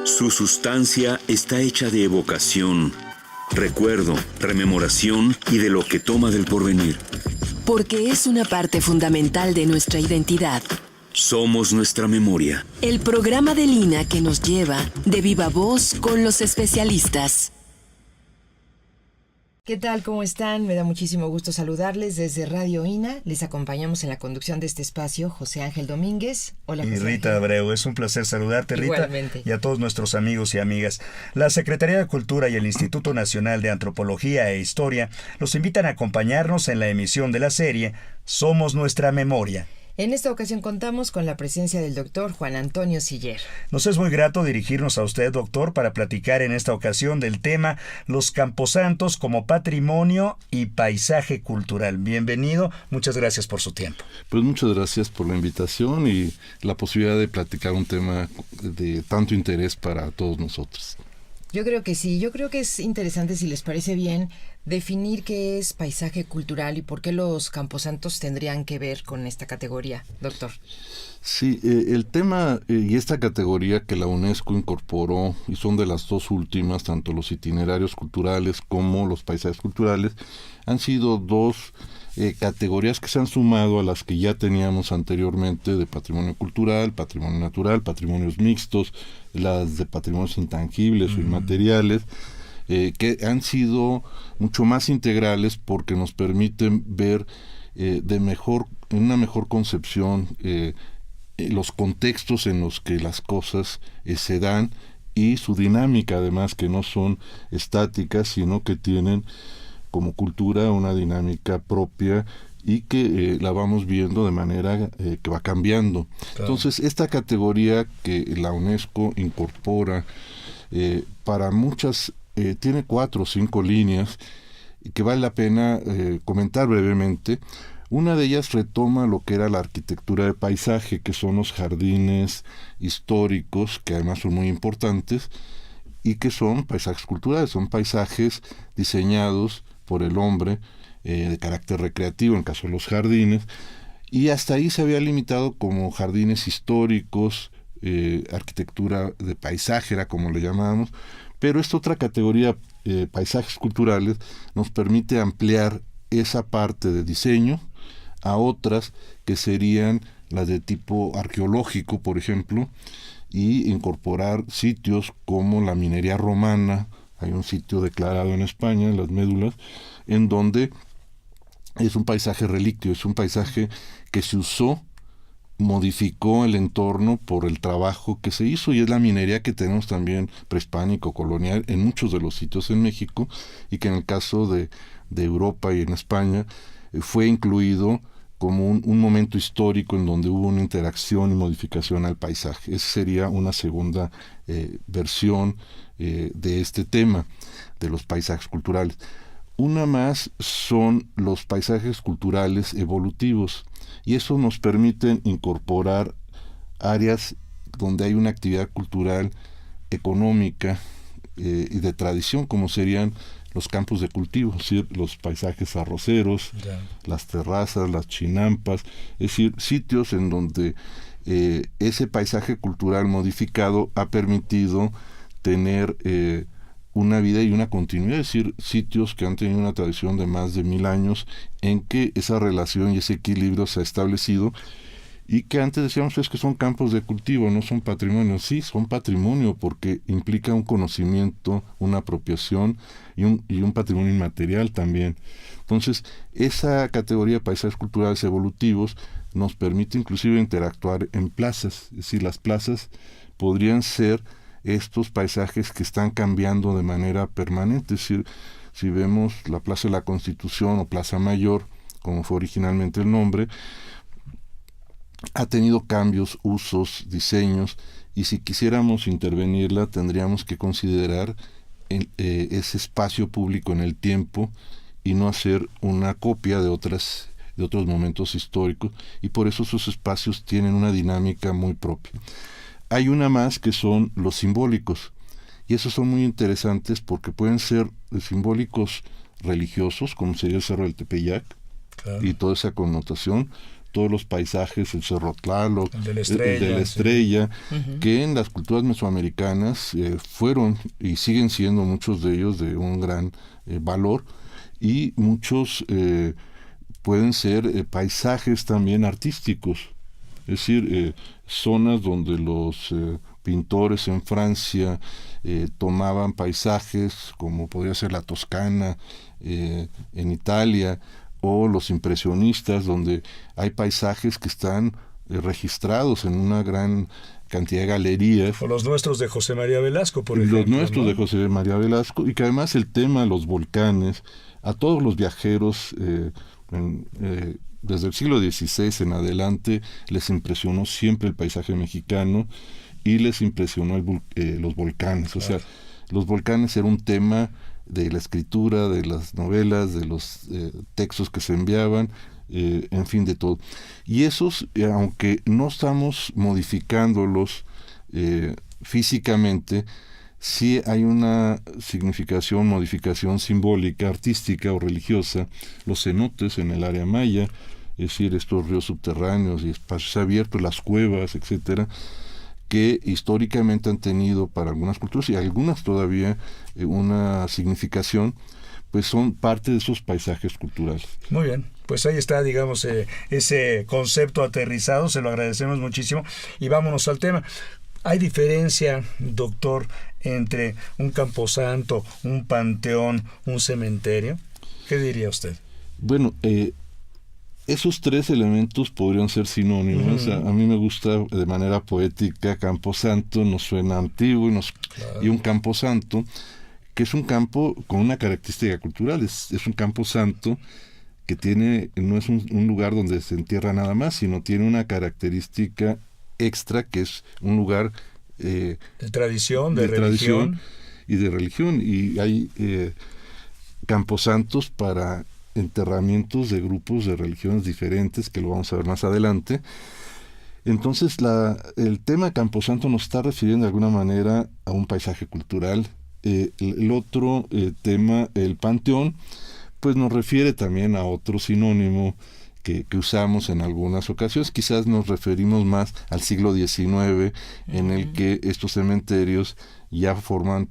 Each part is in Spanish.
Su sustancia está hecha de evocación, recuerdo, rememoración y de lo que toma del porvenir. Porque es una parte fundamental de nuestra identidad. Somos nuestra memoria. El programa de Lina que nos lleva de viva voz con los especialistas. ¿Qué tal? ¿Cómo están? Me da muchísimo gusto saludarles desde Radio INA. Les acompañamos en la conducción de este espacio José Ángel Domínguez. Hola, José Y Rita Ángel. Abreu, es un placer saludarte, Rita. Igualmente. Y a todos nuestros amigos y amigas. La Secretaría de Cultura y el Instituto Nacional de Antropología e Historia los invitan a acompañarnos en la emisión de la serie Somos Nuestra Memoria. En esta ocasión contamos con la presencia del doctor Juan Antonio Siller. Nos es muy grato dirigirnos a usted, doctor, para platicar en esta ocasión del tema Los Camposantos como patrimonio y paisaje cultural. Bienvenido, muchas gracias por su tiempo. Pues muchas gracias por la invitación y la posibilidad de platicar un tema de tanto interés para todos nosotros. Yo creo que sí, yo creo que es interesante, si les parece bien, definir qué es paisaje cultural y por qué los camposantos tendrían que ver con esta categoría, doctor. Sí, el tema y esta categoría que la UNESCO incorporó, y son de las dos últimas, tanto los itinerarios culturales como los paisajes culturales, han sido dos categorías que se han sumado a las que ya teníamos anteriormente de patrimonio cultural, patrimonio natural, patrimonios mixtos, las de patrimonios intangibles o inmateriales, que han sido mucho más integrales porque nos permiten ver en una mejor concepción los contextos en los que las cosas se dan y su dinámica, además, que no son estáticas, sino que tienen como cultura una dinámica propia y que la vamos viendo de manera que va cambiando. Claro. Entonces, esta categoría que la UNESCO incorpora para muchas, tiene 4 o 5 líneas y que vale la pena comentar brevemente. Una de ellas retoma lo que era la arquitectura de paisaje, que son los jardines históricos, que además son muy importantes, y que son paisajes culturales, son paisajes diseñados por el hombre, de carácter recreativo, en el caso de los jardines, y hasta ahí se había limitado como jardines históricos, arquitectura de paisaje era como le llamábamos, pero esta otra categoría, paisajes culturales, nos permite ampliar esa parte de diseño a otras que serían las de tipo arqueológico, por ejemplo, y incorporar sitios como la minería romana. Hay un sitio declarado en España, en las Médulas, en donde es un paisaje relictio, es un paisaje que se usó, modificó el entorno por el trabajo que se hizo, y es la minería que tenemos también prehispánico, colonial, en muchos de los sitios en México, y que en el caso de Europa y en España fue incluido como un momento histórico en donde hubo una interacción y modificación al paisaje. Esa sería una segunda versión de este tema, de los paisajes culturales. Una más son los paisajes culturales evolutivos, y eso nos permite incorporar áreas donde hay una actividad cultural económica y de tradición, como serían los campos de cultivo, es decir, los paisajes arroceros, las terrazas, las chinampas, es decir, sitios en donde ese paisaje cultural modificado ha permitido tener una vida y una continuidad, es decir, sitios que han tenido una tradición de más de 1000 años en que esa relación y ese equilibrio se ha establecido, y que antes decíamos es que son campos de cultivo, no son patrimonio. Sí, son patrimonio porque implica un conocimiento, una apropiación y un patrimonio inmaterial también. Entonces, esa categoría de paisajes culturales evolutivos nos permite inclusive interactuar en plazas. Es decir, las plazas podrían ser estos paisajes que están cambiando de manera permanente. Es decir, si vemos la Plaza de la Constitución o Plaza Mayor, como fue originalmente el nombre, ha tenido cambios, usos, diseños, y si quisiéramos intervenirla tendríamos que considerar ese espacio público en el tiempo y no hacer una copia de otros momentos históricos, y por eso esos espacios tienen una dinámica muy propia. Hay una más que son los simbólicos, y esos son muy interesantes porque pueden ser simbólicos religiosos, como sería el Cerro del Tepeyac, claro, y toda esa connotación. todos los paisajes, el Cerro Tlaloc, el de la Estrella, Uh-huh. que en las culturas mesoamericanas fueron y siguen siendo muchos de ellos de un gran valor, y muchos pueden ser paisajes también artísticos, es decir, zonas donde los pintores en Francia tomaban paisajes como podría ser la Toscana en Italia, o los impresionistas, donde hay paisajes que están registrados en una gran cantidad de galerías. O los nuestros de José María Velasco, por ejemplo. Los nuestros, ¿no?, de de José María Velasco, y que además el tema de los volcanes, a todos los viajeros desde el siglo XVI en adelante les impresionó siempre el paisaje mexicano, y les impresionó los volcanes. Claro. O sea, los volcanes era un tema de la escritura, de las novelas, de los textos que se enviaban, en fin, de todo. Y esos, aunque no estamos modificándolos físicamente, sí hay una modificación simbólica, artística o religiosa. Los cenotes en el área maya, es decir, estos ríos subterráneos y espacios abiertos, las cuevas, etcétera, que históricamente han tenido para algunas culturas y algunas todavía una significación, pues son parte de esos paisajes culturales. Muy bien, pues ahí está, digamos, ese concepto aterrizado, se lo agradecemos muchísimo, y vámonos al tema. ¿Hay diferencia, doctor, entre un camposanto, un panteón, un cementerio? ¿Qué diría usted? Bueno, esos tres elementos podrían ser sinónimos. Uh-huh. A mí me gusta de manera poética camposanto, nos suena antiguo, Claro. Y un camposanto, que es un campo con una característica cultural, es un camposanto que no es un lugar donde se entierra nada más, sino tiene una característica extra, que es un lugar de tradición, de religión y de religión. Y hay camposantos para enterramientos de grupos de religiones diferentes, que lo vamos a ver más adelante. Entonces el tema camposanto nos está refiriendo de alguna manera a un paisaje cultural. El otro tema, el panteón, pues nos refiere también a otro sinónimo que usamos en algunas ocasiones. Quizás nos referimos más al siglo XIX, en el que estos cementerios ya forman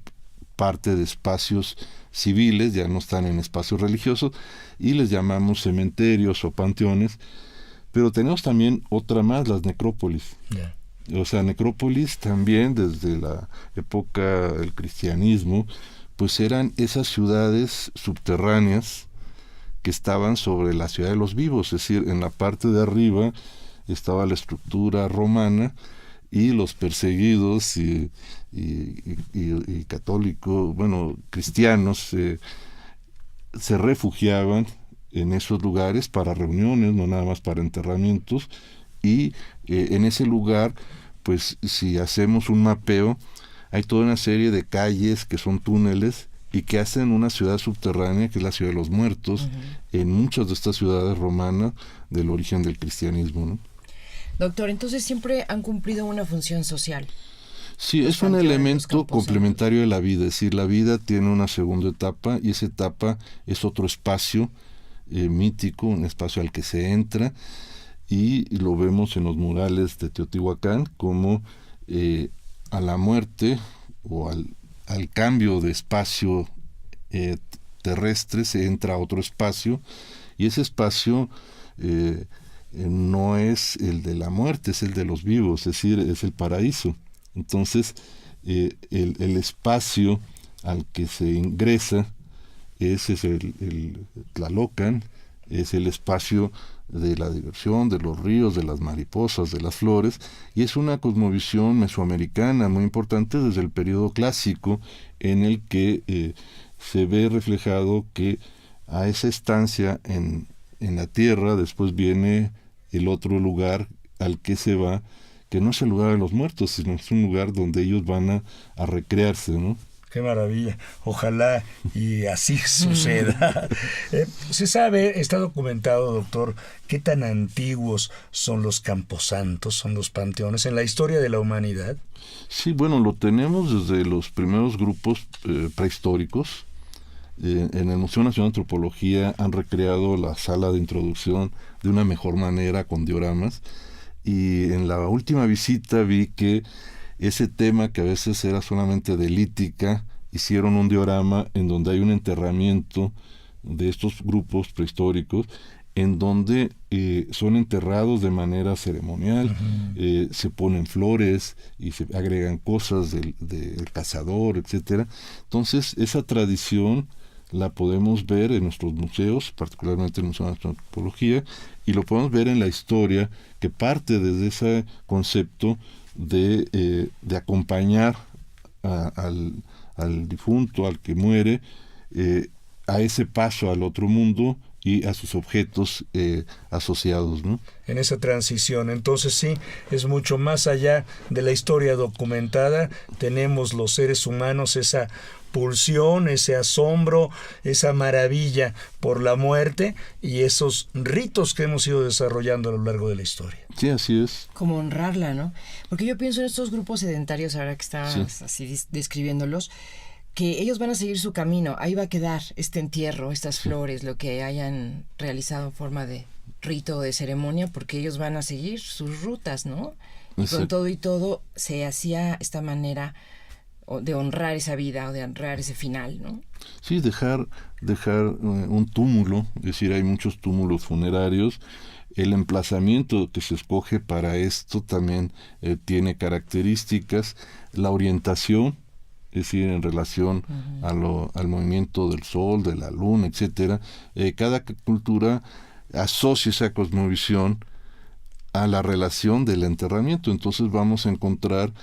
parte de espacios civiles, ya no están en espacios religiosos, y les llamamos cementerios o panteones. Pero tenemos también otra más, las necrópolis. Yeah. O sea, necrópolis también desde la época del cristianismo, pues eran esas ciudades subterráneas que estaban sobre la ciudad de los vivos, es decir, en la parte de arriba estaba la estructura romana, y los perseguidos y católicos, cristianos, se refugiaban en esos lugares para reuniones, no nada más para enterramientos, y en ese lugar, pues si hacemos un mapeo, hay toda una serie de calles que son túneles y que hacen una ciudad subterránea, que es la ciudad de los muertos, uh-huh, en muchas de estas ciudades romanas del origen del cristianismo, ¿no? Doctor, entonces siempre han cumplido una función social. Sí, es un elemento complementario de la vida, es decir, la vida tiene una segunda etapa, y esa etapa es otro espacio mítico, un espacio al que se entra, y lo vemos en los murales de Teotihuacán, como a la muerte o al cambio de espacio terrestre se entra a otro espacio, y ese espacio no es el de la muerte, es el de los vivos, es decir, es el paraíso. Entonces, el espacio al que se ingresa es el Tlalocan, es el espacio de la diversión, de los ríos, de las mariposas, de las flores, y es una cosmovisión mesoamericana muy importante desde el periodo clásico, en el que se ve reflejado que a esa estancia en la tierra después viene el otro lugar al que se va, que no es el lugar de los muertos, sino es un lugar donde ellos van a recrearse, ¿no? Qué maravilla, ojalá y así suceda. Se sabe, está documentado, doctor, qué tan antiguos son los camposantos, son los panteones en la historia de la humanidad. Sí, bueno, lo tenemos desde los primeros grupos prehistóricos, En el Museo Nacional de Antropología han recreado la sala de introducción de una mejor manera con dioramas, y en la última visita vi que ese tema, que a veces era solamente de lítica, hicieron un diorama en donde hay un enterramiento de estos grupos prehistóricos, en donde son enterrados de manera ceremonial. Se ponen flores y se agregan cosas del cazador, etcétera. Entonces, esa tradición la podemos ver en nuestros museos, particularmente en el Museo de Antropología, y lo podemos ver en la historia, que parte desde ese concepto de acompañar al difunto, al que muere, a ese paso al otro mundo y a sus objetos asociados, ¿no? En esa transición. Entonces sí, es mucho más allá de la historia documentada. Tenemos los seres humanos esa pulsión, ese asombro, esa maravilla por la muerte y esos ritos que hemos ido desarrollando a lo largo de la historia. Sí, así es. Como honrarla, ¿no? Porque yo pienso en estos grupos sedentarios, ahora que estás así describiéndolos, que ellos van a seguir su camino, ahí va a quedar este entierro, estas flores, lo que hayan realizado en forma de rito o de ceremonia, porque ellos van a seguir sus rutas, ¿no? Y con todo y todo se hacía esta manera de honrar esa vida o de honrar ese final, ¿no? Sí, dejar un túmulo, es decir, hay muchos túmulos funerarios. El emplazamiento que se escoge para esto también tiene características, la orientación, es decir, en relación al movimiento del sol, de la luna, etcétera. Cada cultura asocia esa cosmovisión a la relación del enterramiento. Entonces vamos a encontrar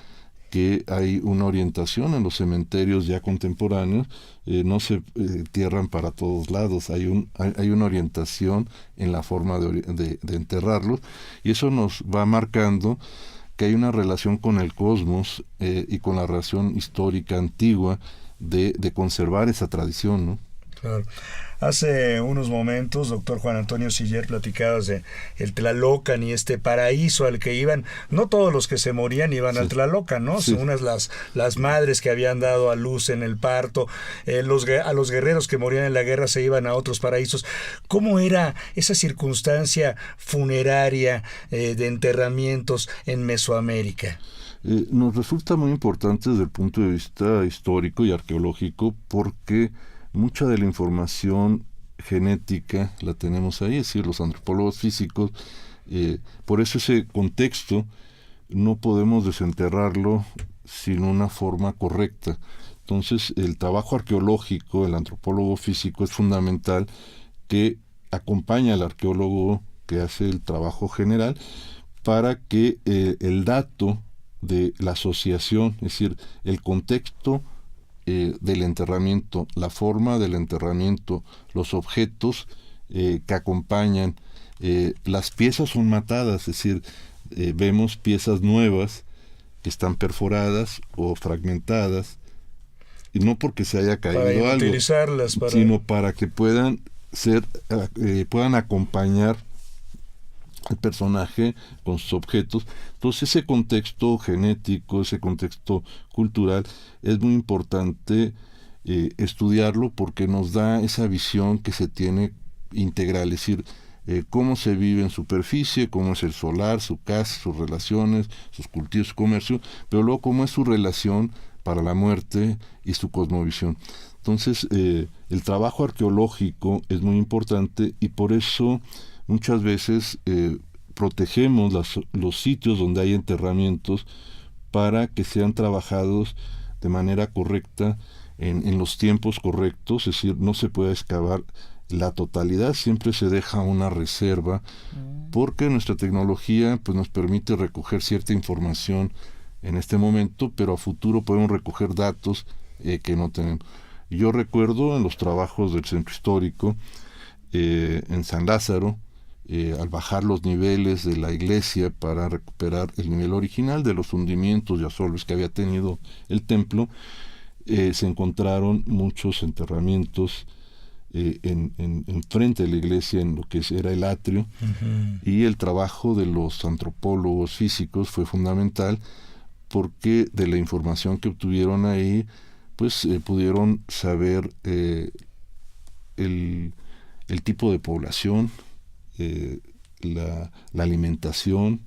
que hay una orientación en los cementerios ya contemporáneos, no se entierran para todos lados, hay una orientación en la forma de enterrarlos, y eso nos va marcando que hay una relación con el cosmos y con la relación histórica antigua de conservar esa tradición, ¿no? Claro. Hace unos momentos, doctor Juan Antonio Siller, platicabas de el Tlalocan y este paraíso al que iban, no todos los que se morían iban al Tlalocan, ¿no? Sí. Unas las madres que habían dado a luz en el parto, a los guerreros que morían en la guerra se iban a otros paraísos. ¿Cómo era esa circunstancia funeraria de enterramientos en Mesoamérica? Nos resulta muy importante desde el punto de vista histórico y arqueológico, porque mucha de la información genética la tenemos ahí, es decir, los antropólogos físicos, por eso ese contexto no podemos desenterrarlo sin una forma correcta. Entonces, el trabajo arqueológico, el antropólogo físico, es fundamental, que acompaña al arqueólogo que hace el trabajo general, para que el dato de la asociación, es decir, el contexto del enterramiento, la forma del enterramiento, los objetos que acompañan, las piezas son matadas, es decir, vemos piezas nuevas que están perforadas o fragmentadas, y no porque se haya caído para algo, utilizarlas sino para que puedan acompañar el personaje con sus objetos. Entonces ese contexto genético, ese contexto cultural es muy importante estudiarlo, porque nos da esa visión que se tiene integral, es decir, cómo se vive en superficie, cómo es el solar, su casa, sus relaciones, sus cultivos, su comercio, pero luego cómo es su relación para la muerte y su cosmovisión. Entonces el trabajo arqueológico es muy importante, y por eso muchas veces protegemos los sitios donde hay enterramientos, para que sean trabajados de manera correcta, en los tiempos correctos, es decir, no se puede excavar la totalidad, siempre se deja una reserva, porque nuestra tecnología pues nos permite recoger cierta información en este momento, pero a futuro podemos recoger datos que no tenemos. Yo recuerdo en los trabajos del Centro Histórico en San Lázaro, al bajar los niveles de la iglesia para recuperar el nivel original de los hundimientos y asolves que había tenido el templo, se encontraron muchos enterramientos en frente de la iglesia, en lo que era el atrio, y el trabajo de los antropólogos físicos fue fundamental, porque de la información que obtuvieron ahí, pues pudieron saber el tipo de población, la alimentación,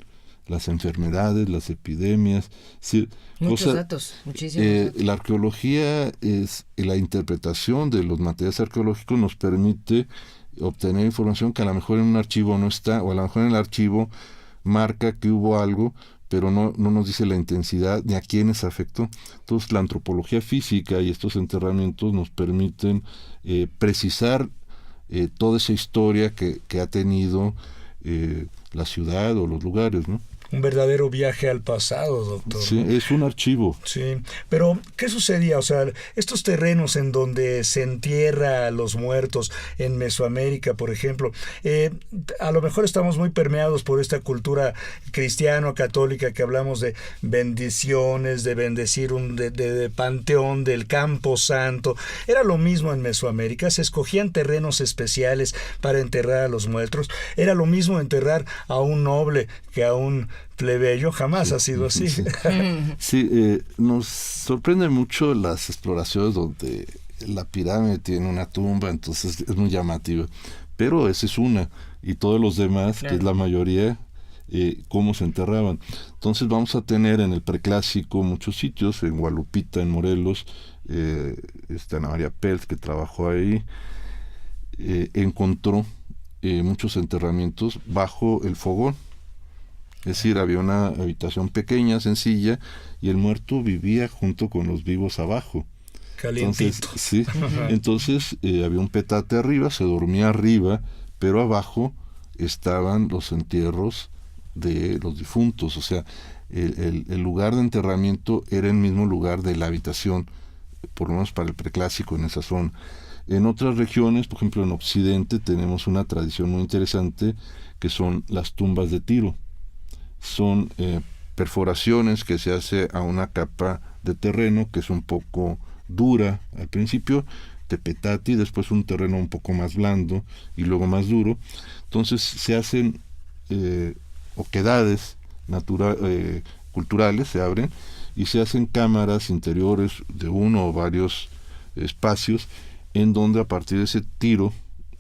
las enfermedades, las epidemias. Sí, muchos datos, muchísimos datos. La arqueología es la interpretación de los materiales arqueológicos, nos permite obtener información que a lo mejor en un archivo no está, o a lo mejor en el archivo marca que hubo algo, pero no nos dice la intensidad ni a quiénes afectó. Entonces la antropología física y estos enterramientos nos permiten precisar toda esa historia que ha tenido la ciudad o los lugares, ¿no? Un verdadero viaje al pasado, doctor. Sí, es un archivo. Sí, pero ¿qué sucedía? O sea, estos terrenos en donde se entierra a los muertos en Mesoamérica, por ejemplo, a lo mejor estamos muy permeados por esta cultura cristiano-católica que hablamos de bendiciones, de bendecir de panteón, del Campo Santo. Era lo mismo en Mesoamérica, se escogían terrenos especiales para enterrar a los muertos. Era lo mismo enterrar a un noble que a un plebeyo, jamás ha sido así. Sí, nos sorprende mucho las exploraciones donde la pirámide tiene una tumba, entonces es muy llamativa, pero esa es una, y todos los demás, claro, que es la mayoría, cómo se enterraban. Entonces vamos a tener en el preclásico muchos sitios, en Gualupita, en Morelos, Ana María Pels, que trabajó ahí, encontró muchos enterramientos bajo el fogón. Es decir, había una habitación pequeña, sencilla, y el muerto vivía junto con los vivos abajo. Calientito. Entonces había un petate arriba, se dormía arriba, pero abajo estaban los entierros de los difuntos. O sea, el lugar de enterramiento era el mismo lugar de la habitación, por lo menos para el preclásico en esa zona. En otras regiones, por ejemplo en Occidente, tenemos una tradición muy interesante que son las tumbas de Tiro. Son perforaciones que se hace a una capa de terreno que es un poco dura al principio, de petate, y después un terreno un poco más blando y luego más duro. Entonces se hacen oquedades culturales, se abren y se hacen cámaras interiores de uno o varios espacios en donde a partir de ese tiro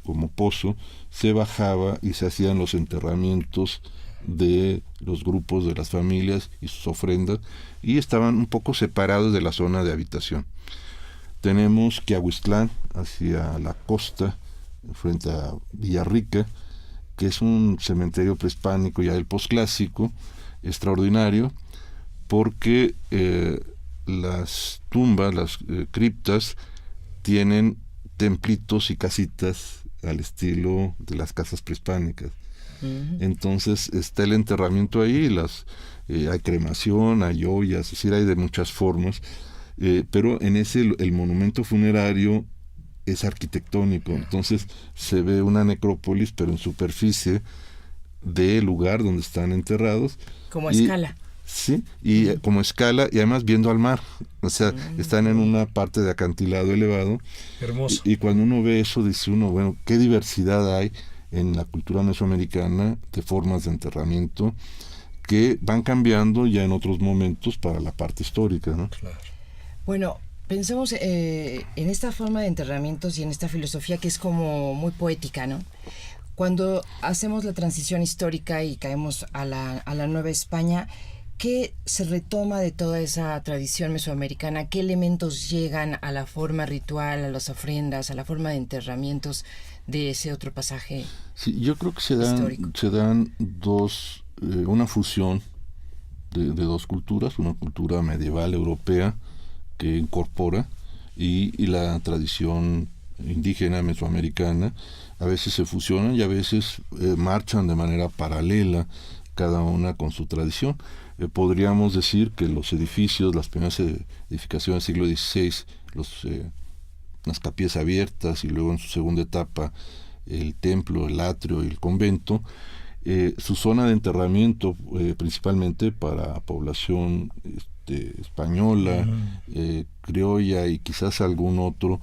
como pozo se bajaba y se hacían los enterramientos de los grupos de las familias y sus ofrendas, y estaban un poco separados de la zona de habitación. Tenemos Quiahuistlán hacia la costa, frente a Villarrica, que es un cementerio prehispánico ya del posclásico, extraordinario, porque las tumbas, las criptas, tienen templitos y casitas al estilo de las casas prehispánicas. Entonces está el enterramiento ahí, hay cremación, hay ollas, es decir, hay de muchas formas, pero en el monumento funerario es arquitectónico, entonces se ve una necrópolis, pero en superficie del lugar donde están enterrados. Como escala. Sí, y como escala, y además viendo al mar, o sea, están en una parte de acantilado elevado. Hermoso. Y cuando uno ve eso, dice uno, bueno, qué diversidad hay en la cultura mesoamericana de formas de enterramiento que van cambiando ya en otros momentos para la parte histórica, ¿no? Claro. Bueno, pensemos en esta forma de enterramientos y en esta filosofía que es como muy poética, ¿no? Cuando hacemos la transición histórica y caemos a la Nueva España, ¿qué se retoma de toda esa tradición mesoamericana? ¿Qué elementos llegan a la forma ritual, a las ofrendas, a la forma de enterramientos de ese otro pasaje? Sí, yo creo que se dan una fusión de dos culturas, una cultura medieval europea que incorpora y la tradición indígena mesoamericana. A veces se fusionan y a veces marchan de manera paralela, cada una con su tradición. Podríamos decir que los edificios, las primeras edificaciones del siglo XVI, las capillas abiertas y luego en su segunda etapa el templo, el atrio y el convento, su zona de enterramiento principalmente para población española, criolla y quizás algún otro,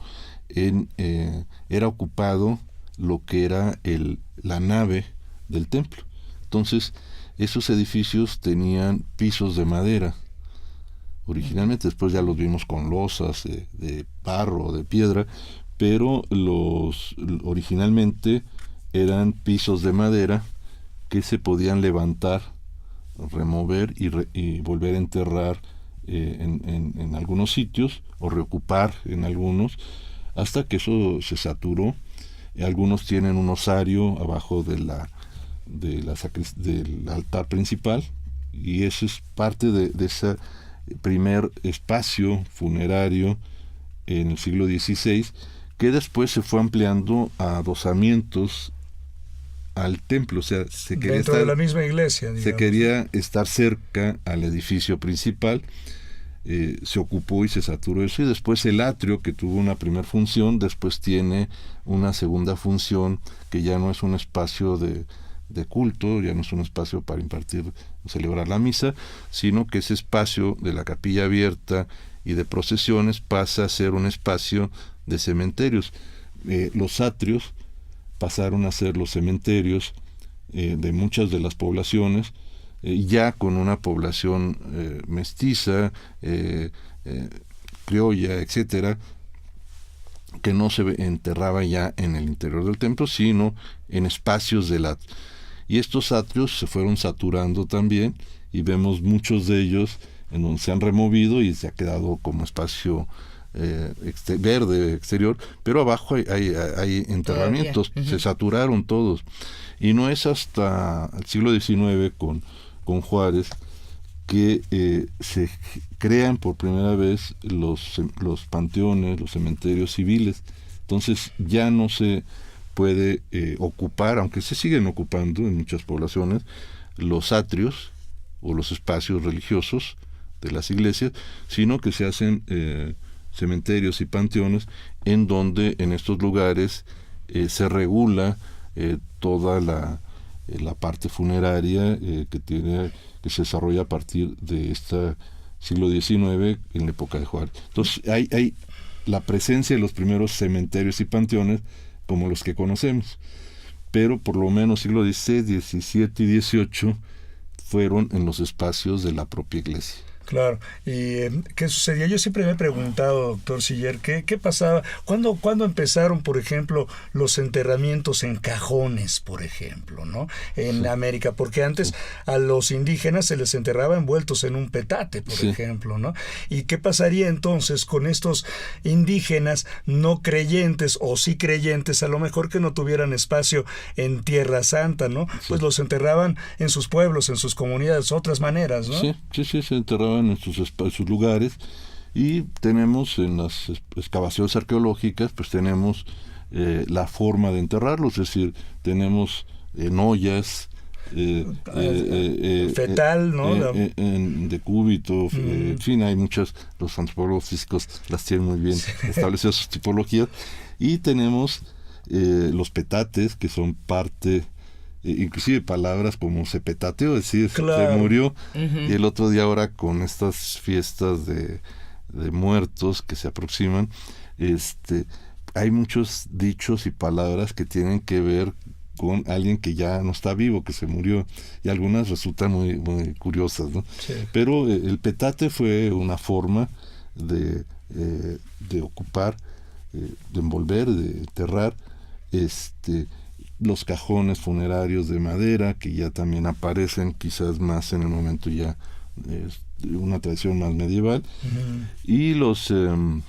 era ocupado lo que era la nave del templo. Entonces esos edificios tenían pisos de madera originalmente, después ya los vimos con losas de barro o de piedra, pero originalmente eran pisos de madera que se podían levantar, remover y volver a enterrar en algunos sitios o reocupar en algunos, hasta que eso se saturó. Algunos tienen un osario abajo del altar principal, y eso es parte de ese primer espacio funerario en el siglo XVI, que después se fue ampliando a adosamientos al templo. O sea, se quería dentro de la misma iglesia, digamos. Se quería estar cerca al edificio principal. Se ocupó y se saturó eso, y después el atrio, que tuvo una primera función, después tiene una segunda función, que ya no es un espacio de culto, ya no es un espacio para impartir o celebrar la misa, sino que ese espacio de la capilla abierta y de procesiones pasa a ser un espacio de cementerios. Los atrios pasaron a ser los cementerios de muchas de las poblaciones, ya con una población mestiza, criolla, etcétera, que no se enterraba ya en el interior del templo, sino en espacios del atrio. Y estos atrios se fueron saturando también, y vemos muchos de ellos en donde se han removido y se ha quedado como espacio verde exterior, pero abajo hay enterramientos. Se saturaron todos, y no es hasta el siglo XIX con Juárez que se crean por primera vez los panteones, los cementerios civiles. Entonces ya no se puede ocupar, aunque se siguen ocupando en muchas poblaciones, los atrios o los espacios religiosos de las iglesias, sino que se hacen cementerios y panteones, en donde en estos lugares se regula toda la parte funeraria que se desarrolla a partir de este siglo XIX, en la época de Juárez. Entonces hay la presencia de los primeros cementerios y panteones como los que conocemos, pero por lo menos siglo XVI, XVII y XVIII fueron en los espacios de la propia iglesia. Claro. ¿Y qué sucedía? Yo siempre me he preguntado, doctor Siller, ¿qué pasaba? ¿Cuándo empezaron, por ejemplo, los enterramientos en cajones, por ejemplo, ¿no? En América, porque antes a los indígenas se les enterraba envueltos en un petate, por ejemplo, ¿no? ¿Y qué pasaría entonces con estos indígenas no creyentes o sí creyentes, a lo mejor que no tuvieran espacio en Tierra Santa, ¿no? Pues los enterraban en sus pueblos, en sus comunidades, otras maneras, ¿no? Sí, se enterraban en sus lugares, y tenemos en las excavaciones arqueológicas, pues tenemos la forma de enterrarlos, es decir, tenemos en ollas fetal, ¿no? En decúbito, en fin, hay muchas, los antropólogos físicos las tienen muy bien establecidas sus tipologías, y tenemos los petates, que son parte, inclusive palabras como se petateó, es decir, se murió. Y el otro día, ahora con estas fiestas de muertos que se aproximan, hay muchos dichos y palabras que tienen que ver con alguien que ya no está vivo, que se murió, y algunas resultan muy, muy curiosas, ¿no? Sí. Pero el petate fue una forma de ocupar, de envolver, de enterrar, los cajones funerarios de madera, que ya también aparecen quizás más en el momento ya una tradición más medieval. Y tuve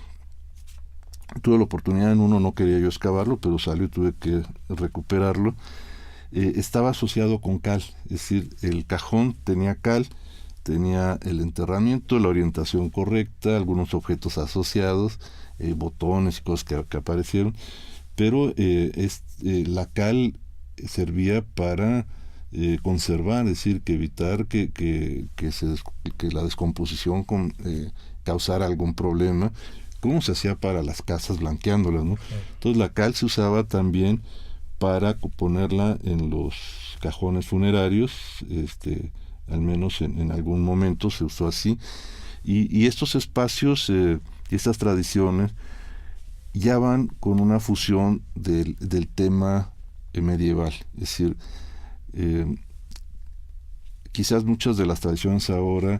la oportunidad en uno, no quería yo excavarlo, pero salió y tuve que recuperarlo. Estaba asociado con cal, es decir, el cajón tenía cal, tenía el enterramiento, la orientación correcta, algunos objetos asociados, botones y cosas que aparecieron, pero la cal servía para conservar, es decir, que evitar que la descomposición causara algún problema, como se hacía para las casas blanqueándolas, ¿no? Entonces la cal se usaba también para ponerla en los cajones funerarios, al menos en algún momento se usó así, y estos espacios y estas tradiciones ya van con una fusión del tema medieval, es decir, quizás muchas de las tradiciones ahora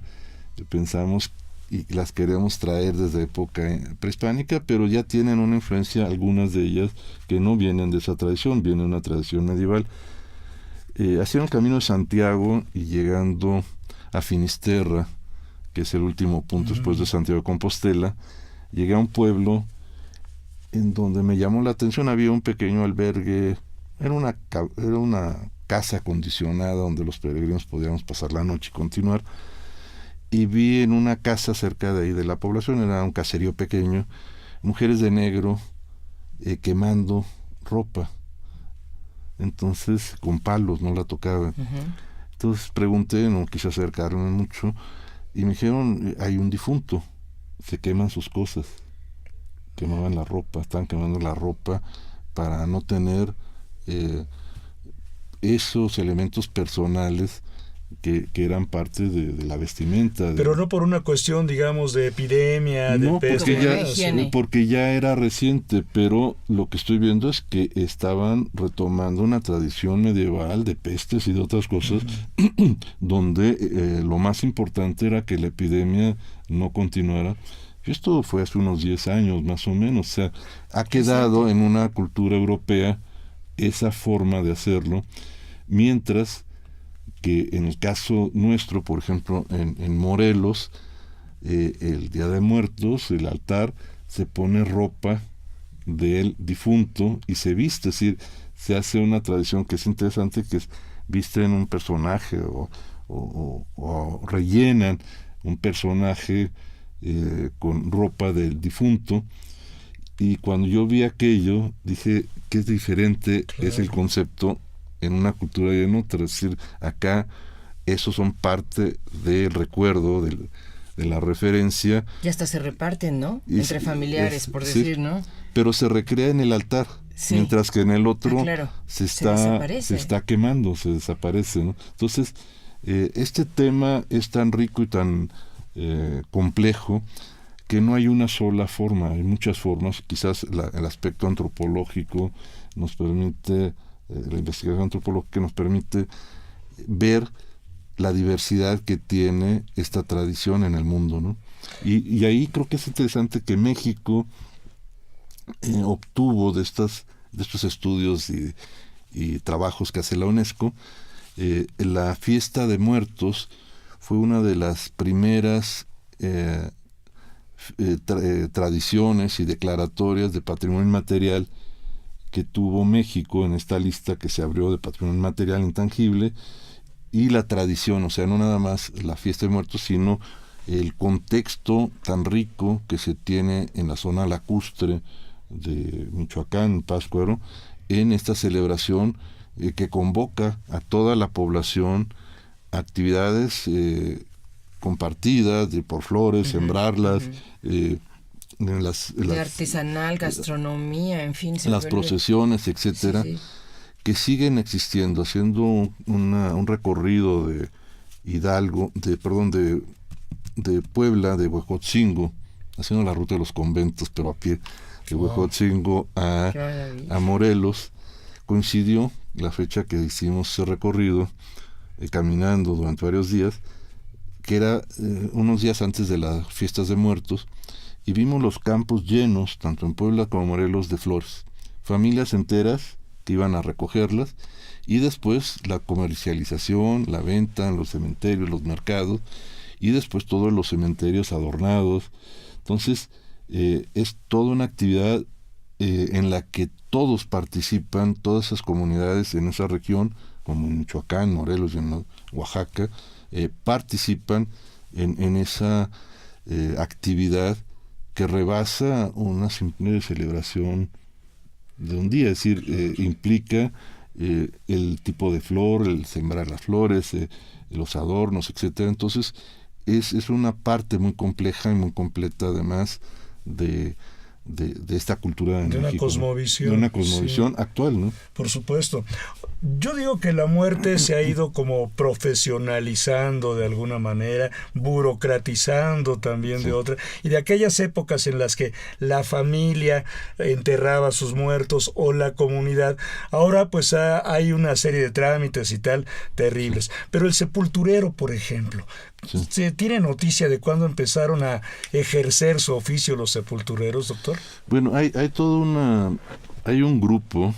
pensamos y las queremos traer desde época prehispánica, pero ya tienen una influencia, algunas de ellas, que no vienen de esa tradición, vienen de una tradición medieval. Hacían el Camino de Santiago y llegando a Finisterra, que es el último punto después de Santiago de Compostela, llegué a un pueblo en donde me llamó la atención. Había un pequeño albergue, era una casa acondicionada donde los peregrinos podíamos pasar la noche y continuar, y vi en una casa cerca de ahí de la población, era un caserío pequeño, mujeres de negro quemando ropa, entonces con palos, no la tocaban. Entonces pregunté, no quise acercarme mucho, y me dijeron, hay un difunto, se queman sus cosas, quemaban la ropa, estaban quemando la ropa para no tener esos elementos personales que eran parte de la vestimenta. Pero no por una cuestión, digamos, de epidemia, no, de peste. porque ya era reciente, pero lo que estoy viendo es que estaban retomando una tradición medieval de pestes y de otras cosas, donde lo más importante era que la epidemia no continuara. Y esto fue hace unos 10 años, más o menos. O sea, ha quedado en una cultura europea esa forma de hacerlo, mientras que en el caso nuestro, por ejemplo, en Morelos, el Día de Muertos, el altar, se pone ropa del difunto y se viste, es decir, se hace una tradición que es interesante, que es visten un personaje o rellenan un personaje con ropa del difunto. Y cuando yo vi aquello, dije que es diferente, es el concepto en una cultura y en otra. Es decir, acá esos son parte del recuerdo, de la referencia. Y hasta se reparten, ¿no? Entre familiares, por decir, ¿no? Pero se recrea en el altar, mientras que en el otro se está quemando, se desaparece, ¿no? Entonces, este tema es tan rico y tan complejo que no hay una sola forma, hay muchas formas. Quizás el aspecto antropológico nos permite, la investigación antropológica nos permite ver la diversidad que tiene esta tradición en el mundo, ¿no? Y ahí creo que es interesante que México obtuvo de estos estudios y trabajos que hace la UNESCO. La fiesta de muertos fue una de las primeras tradiciones y declaratorias de patrimonio inmaterial que tuvo México en esta lista que se abrió de patrimonio inmaterial intangible. Y la tradición, o sea, no nada más la fiesta de muertos, sino el contexto tan rico que se tiene en la zona lacustre de Michoacán, Pátzcuaro, en esta celebración que convoca a toda la población a actividades compartidas, por flores, sembrarlas, de artesanal, gastronomía, en fin. Las procesiones, etcétera, que siguen existiendo, haciendo un recorrido de Puebla, de Huejotzingo, haciendo la ruta de los conventos, pero a pie, de Huejotzingo a Morelos. Coincidió la fecha que hicimos ese recorrido, caminando durante varios días, que era unos días antes de las fiestas de muertos, y vimos los campos llenos, tanto en Puebla como en Morelos, de flores. Familias enteras que iban a recogerlas, y después la comercialización, la venta en los cementerios, los mercados, y después todos los cementerios adornados. Entonces, es toda una actividad en la que todos participan, todas esas comunidades en esa región, como en Michoacán, Morelos y en Oaxaca, participan en esa actividad que rebasa una simple celebración de un día, es decir, implica el tipo de flor, el sembrar las flores, los adornos, etcétera. Entonces es una parte muy compleja y muy completa, además de esta cultura de México, una cosmovisión, ¿no? De una cosmovisión actual, ¿no? Por supuesto. Yo digo que la muerte se ha ido como profesionalizando de alguna manera, burocratizando también de otra, y de aquellas épocas en las que la familia enterraba a sus muertos o la comunidad, ahora pues hay una serie de trámites y tal terribles. Pero el sepulturero, por ejemplo, Sí. ¿Se tiene noticia de cuándo empezaron a ejercer su oficio los sepultureros, doctor? Bueno, hay hay un grupo,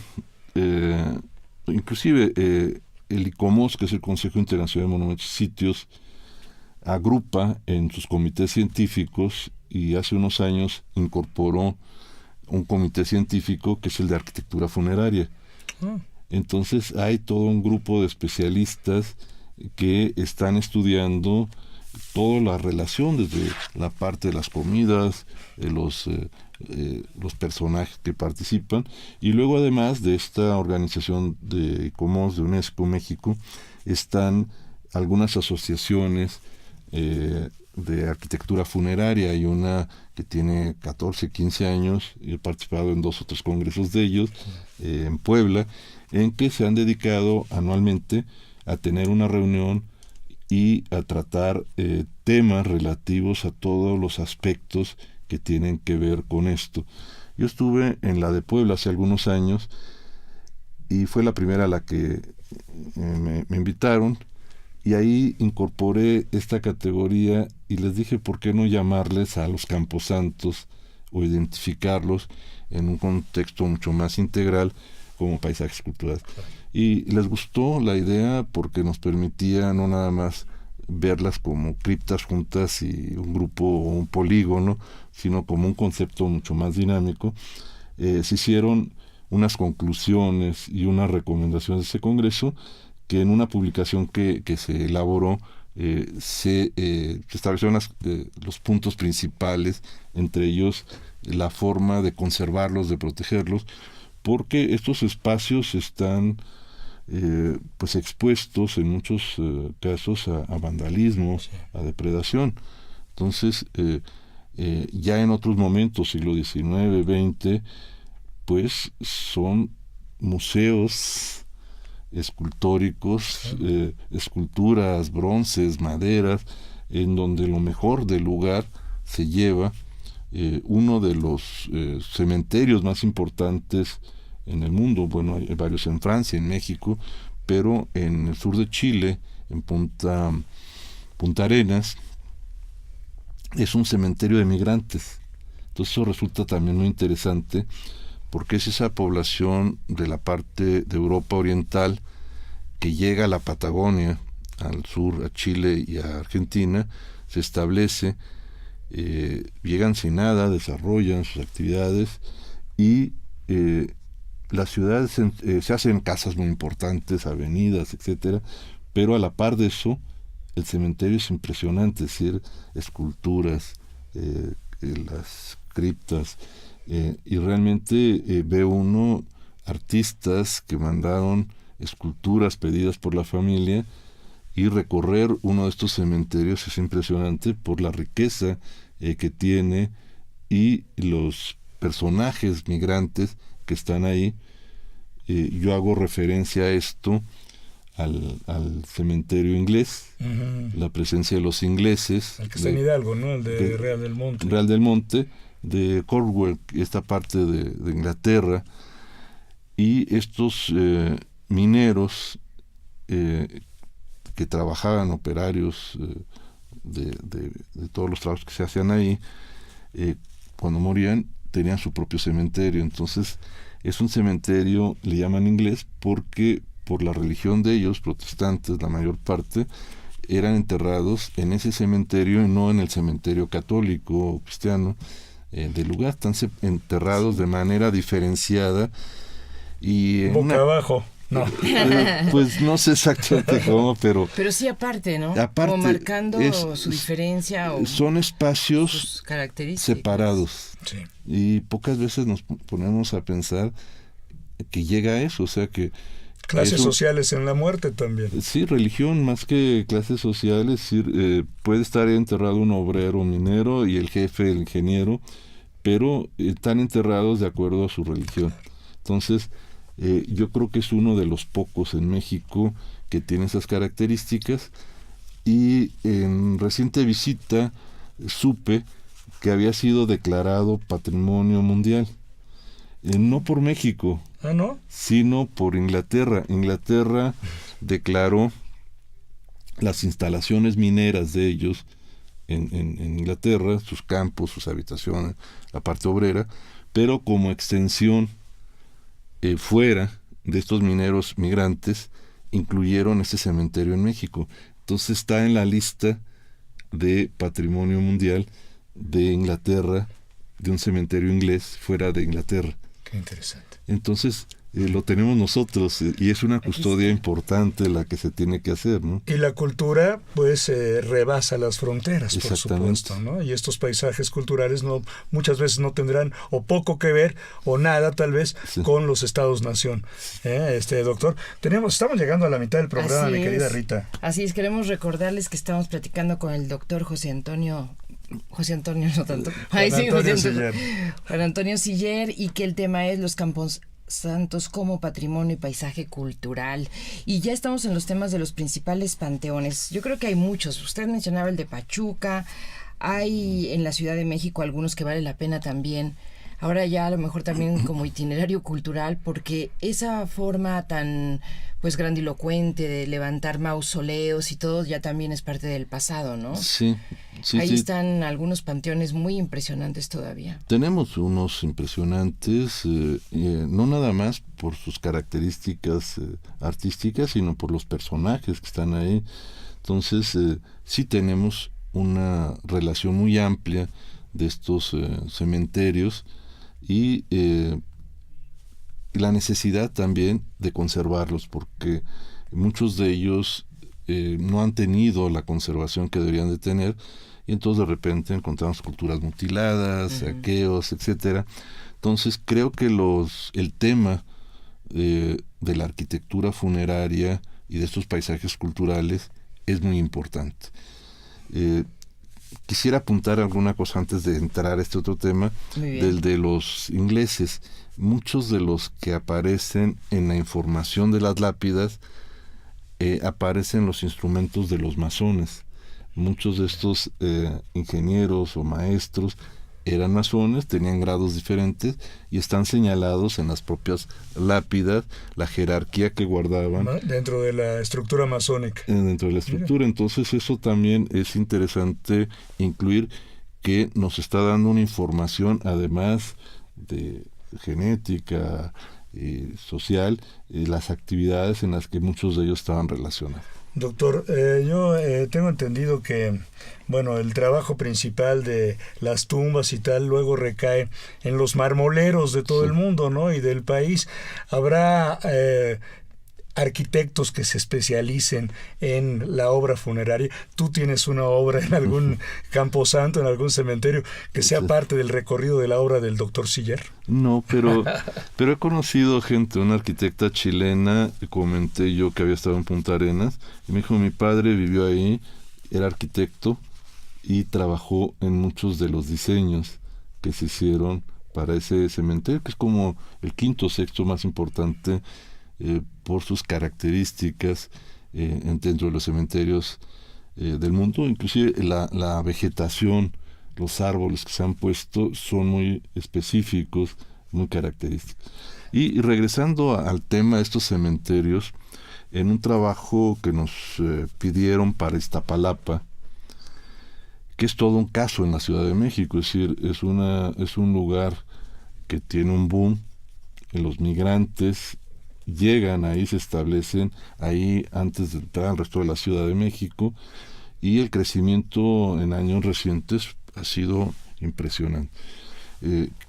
inclusive el ICOMOS, que es el Consejo Internacional de Monumentos y Sitios, agrupa en sus comités científicos y hace unos años incorporó un comité científico que es el de arquitectura funeraria. Entonces hay todo un grupo de especialistas que están estudiando toda la relación desde la parte de las comidas, los personajes que participan, y luego además de esta organización de ICOMOS de UNESCO México están algunas asociaciones de arquitectura funeraria. Hay una que tiene 14, 15 años, y he participado en 2 o 3 congresos de ellos en Puebla, en que se han dedicado anualmente a tener una reunión y a tratar temas relativos a todos los aspectos que tienen que ver con esto. Yo estuve en la de Puebla hace algunos años y fue la primera a la que me invitaron, y ahí incorporé esta categoría y les dije por qué no llamarles a los camposantos o identificarlos en un contexto mucho más integral como paisajes culturales. Y les gustó la idea porque nos permitía no nada más verlas como criptas juntas y un grupo o un polígono, sino como un concepto mucho más dinámico. Se hicieron unas conclusiones y unas recomendaciones de ese congreso, que en una publicación que se elaboró se establecieron los puntos principales, entre ellos la forma de conservarlos, de protegerlos, porque estos espacios están pues expuestos en muchos casos a vandalismo, a depredación. Entonces ya en otros momentos, siglo XIX, XX, pues son museos escultóricos, esculturas, bronces, maderas, en donde lo mejor del lugar se lleva. Uno de los cementerios más importantes en el mundo, bueno, hay varios en Francia, en México, pero en el sur de Chile, en Punta Arenas, es un cementerio de migrantes. Entonces eso resulta también muy interesante, porque es esa población de la parte de Europa Oriental que llega a la Patagonia, al sur, a Chile y a Argentina, se establece, llegan sin nada, desarrollan sus actividades, y las ciudades se hacen casas muy importantes, avenidas, etcétera, pero a la par de eso, el cementerio es impresionante, es decir, esculturas, las criptas, y realmente ve uno artistas que mandaron esculturas pedidas por la familia, y recorrer uno de estos cementerios es impresionante por la riqueza que tiene y los personajes migrantes que están ahí. Yo hago referencia a esto al cementerio inglés, la presencia de los ingleses, el que está en Hidalgo, ¿no? El de Real del Monte. Real del Monte, de Cornwall, esta parte de Inglaterra, y estos mineros que trabajaban, operarios de todos los trabajos que se hacían ahí, cuando morían tenían su propio cementerio. Entonces es un cementerio, le llaman inglés, porque por la religión de ellos, protestantes, la mayor parte, eran enterrados en ese cementerio y no en el cementerio católico o cristiano del lugar. Están enterrados de manera diferenciada y boca abajo. No. Pues no sé exactamente cómo, pero sí aparte, ¿no? Aparte, como marcando su diferencia o son espacios sus características separados. Sí. Y pocas veces nos ponemos a pensar que llega a eso, o sea que clases sociales en la muerte también. Sí, religión más que clases sociales. Sí, puede estar enterrado un obrero minero y el jefe, el ingeniero, pero están enterrados de acuerdo a su religión. Entonces yo creo que es uno de los pocos en México que tiene esas características, y en reciente visita supe que había sido declarado Patrimonio Mundial, no por México, ¿no? sino por Inglaterra. Inglaterra declaró las instalaciones mineras de ellos en Inglaterra, sus campos, sus habitaciones, la parte obrera, pero como extensión fuera de estos mineros migrantes, incluyeron este cementerio en México. Entonces está en la lista de Patrimonio Mundial de Inglaterra, de un cementerio inglés fuera de Inglaterra. Qué interesante. Entonces lo tenemos nosotros y es una custodia importante la que se tiene que hacer, ¿no? Y la cultura pues rebasa las fronteras, por supuesto, ¿no? Y estos paisajes culturales muchas veces no tendrán o poco que ver o nada tal vez con los estados-nación. Doctor, estamos llegando a la mitad del programa, mi querida Rita. Así es, queremos recordarles que estamos platicando con el doctor José Antonio no tanto. Juan Antonio Siller, y que el tema es los campos santos como patrimonio y paisaje cultural. Y ya estamos en los temas de los principales panteones. Yo creo que hay muchos. Usted mencionaba el de Pachuca, hay en la Ciudad de México algunos que vale la pena también. Ahora ya a lo mejor también como itinerario cultural, porque esa forma tan pues grandilocuente de levantar mausoleos y todo ya también es parte del pasado, ¿no? Sí. Ahí están algunos panteones muy impresionantes todavía. Tenemos unos impresionantes, no nada más por sus características artísticas, sino por los personajes que están ahí. Entonces, sí tenemos una relación muy amplia de estos cementerios y la necesidad también de conservarlos, porque muchos de ellos no han tenido la conservación que deberían de tener, y entonces de repente encontramos culturas mutiladas, saqueos, etcétera. Entonces creo que el tema de la arquitectura funeraria y de estos paisajes culturales es muy importante. Quisiera apuntar alguna cosa antes de entrar a este otro tema, del de los ingleses. Muchos de los que aparecen en la información de las lápidas aparecen los instrumentos de los masones. Muchos de estos ingenieros o maestros eran masones, tenían grados diferentes y están señalados en las propias lápidas, la jerarquía que guardaban. Dentro de la estructura masónica. Dentro de la estructura. Entonces eso también es interesante incluir, que nos está dando una información, además de genética social, las actividades en las que muchos de ellos estaban relacionados. Doctor, yo tengo entendido que, bueno, el trabajo principal de las tumbas y tal luego recae en los marmoleros de todo el mundo, ¿no? Y del país. ¿Habrá arquitectos que se especialicen en la obra funeraria? ¿Tú tienes una obra en algún camposanto, en algún cementerio, que sea parte del recorrido de la obra del doctor Siller? No, pero he conocido gente, una arquitecta chilena, comenté yo que había estado en Punta Arenas, y me dijo, mi padre vivió ahí, era arquitecto y trabajó en muchos de los diseños que se hicieron para ese cementerio, que es como el quinto o sexto más importante por sus características dentro de los cementerios del mundo. Inclusive la vegetación, los árboles que se han puesto son muy específicos, muy característicos. Y regresando al tema de estos cementerios, en un trabajo que nos pidieron para Iztapalapa, que es todo un caso en la Ciudad de México, es decir, es un lugar que tiene un boom, en los migrantes llegan ahí, se establecen ahí antes de entrar al resto de la Ciudad de México, y el crecimiento en años recientes ha sido impresionante.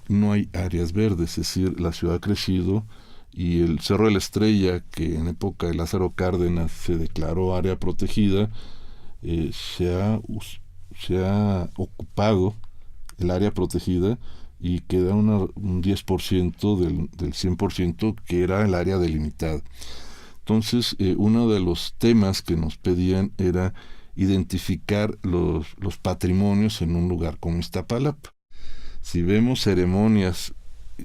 No hay áreas verdes, es decir, la ciudad ha crecido, y el Cerro de la Estrella, que en época de Lázaro Cárdenas se declaró área protegida, se ha ocupado el área protegida y queda un 10% del 100% que era el área delimitada. Entonces, uno de los temas que nos pedían era identificar los patrimonios en un lugar como Iztapalapa. Si vemos ceremonias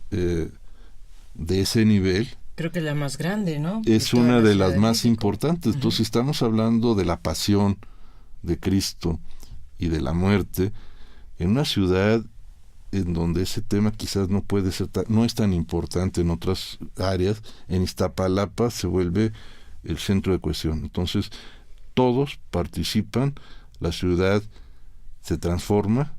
de ese nivel, creo que la más grande, ¿no? Es una de las más importantes. Entonces, si estamos hablando de la pasión de Cristo y de la muerte, en una ciudad en donde ese tema quizás no es tan importante en otras áreas, en Iztapalapa se vuelve el centro de cohesión. Entonces, todos participan, la ciudad se transforma,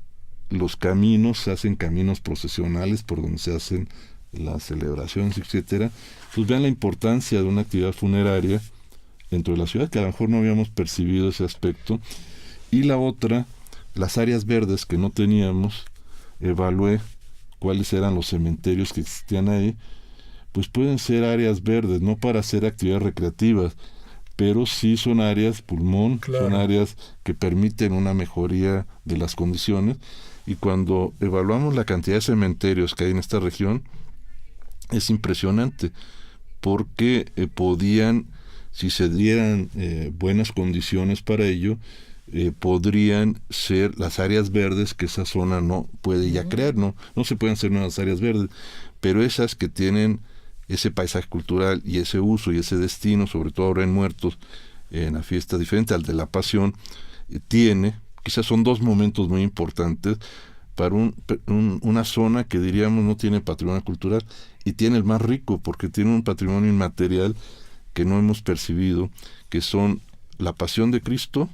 los caminos se hacen caminos procesionales por donde se hacen las celebraciones, etcétera. Pues vean la importancia de una actividad funeraria dentro de la ciudad, que a lo mejor no habíamos percibido ese aspecto. Y la otra, las áreas verdes que no teníamos, evalué cuáles eran los cementerios que existían ahí. Pues pueden ser áreas verdes, no para hacer actividades recreativas, pero sí son áreas pulmón, claro. Son áreas que permiten una mejoría de las condiciones. Y cuando evaluamos la cantidad de cementerios que hay en esta región, es impresionante, porque podían, si se dieran buenas condiciones para ello, podrían ser las áreas verdes que esa zona no puede ya crear, no se pueden hacer nuevas áreas verdes, pero esas que tienen ese paisaje cultural y ese uso y ese destino, sobre todo ahora en Muertos, en la fiesta diferente al de la Pasión, quizás son dos momentos muy importantes para una zona que diríamos no tiene patrimonio cultural, y tiene el más rico, porque tiene un patrimonio inmaterial que no hemos percibido, que son la Pasión de Cristo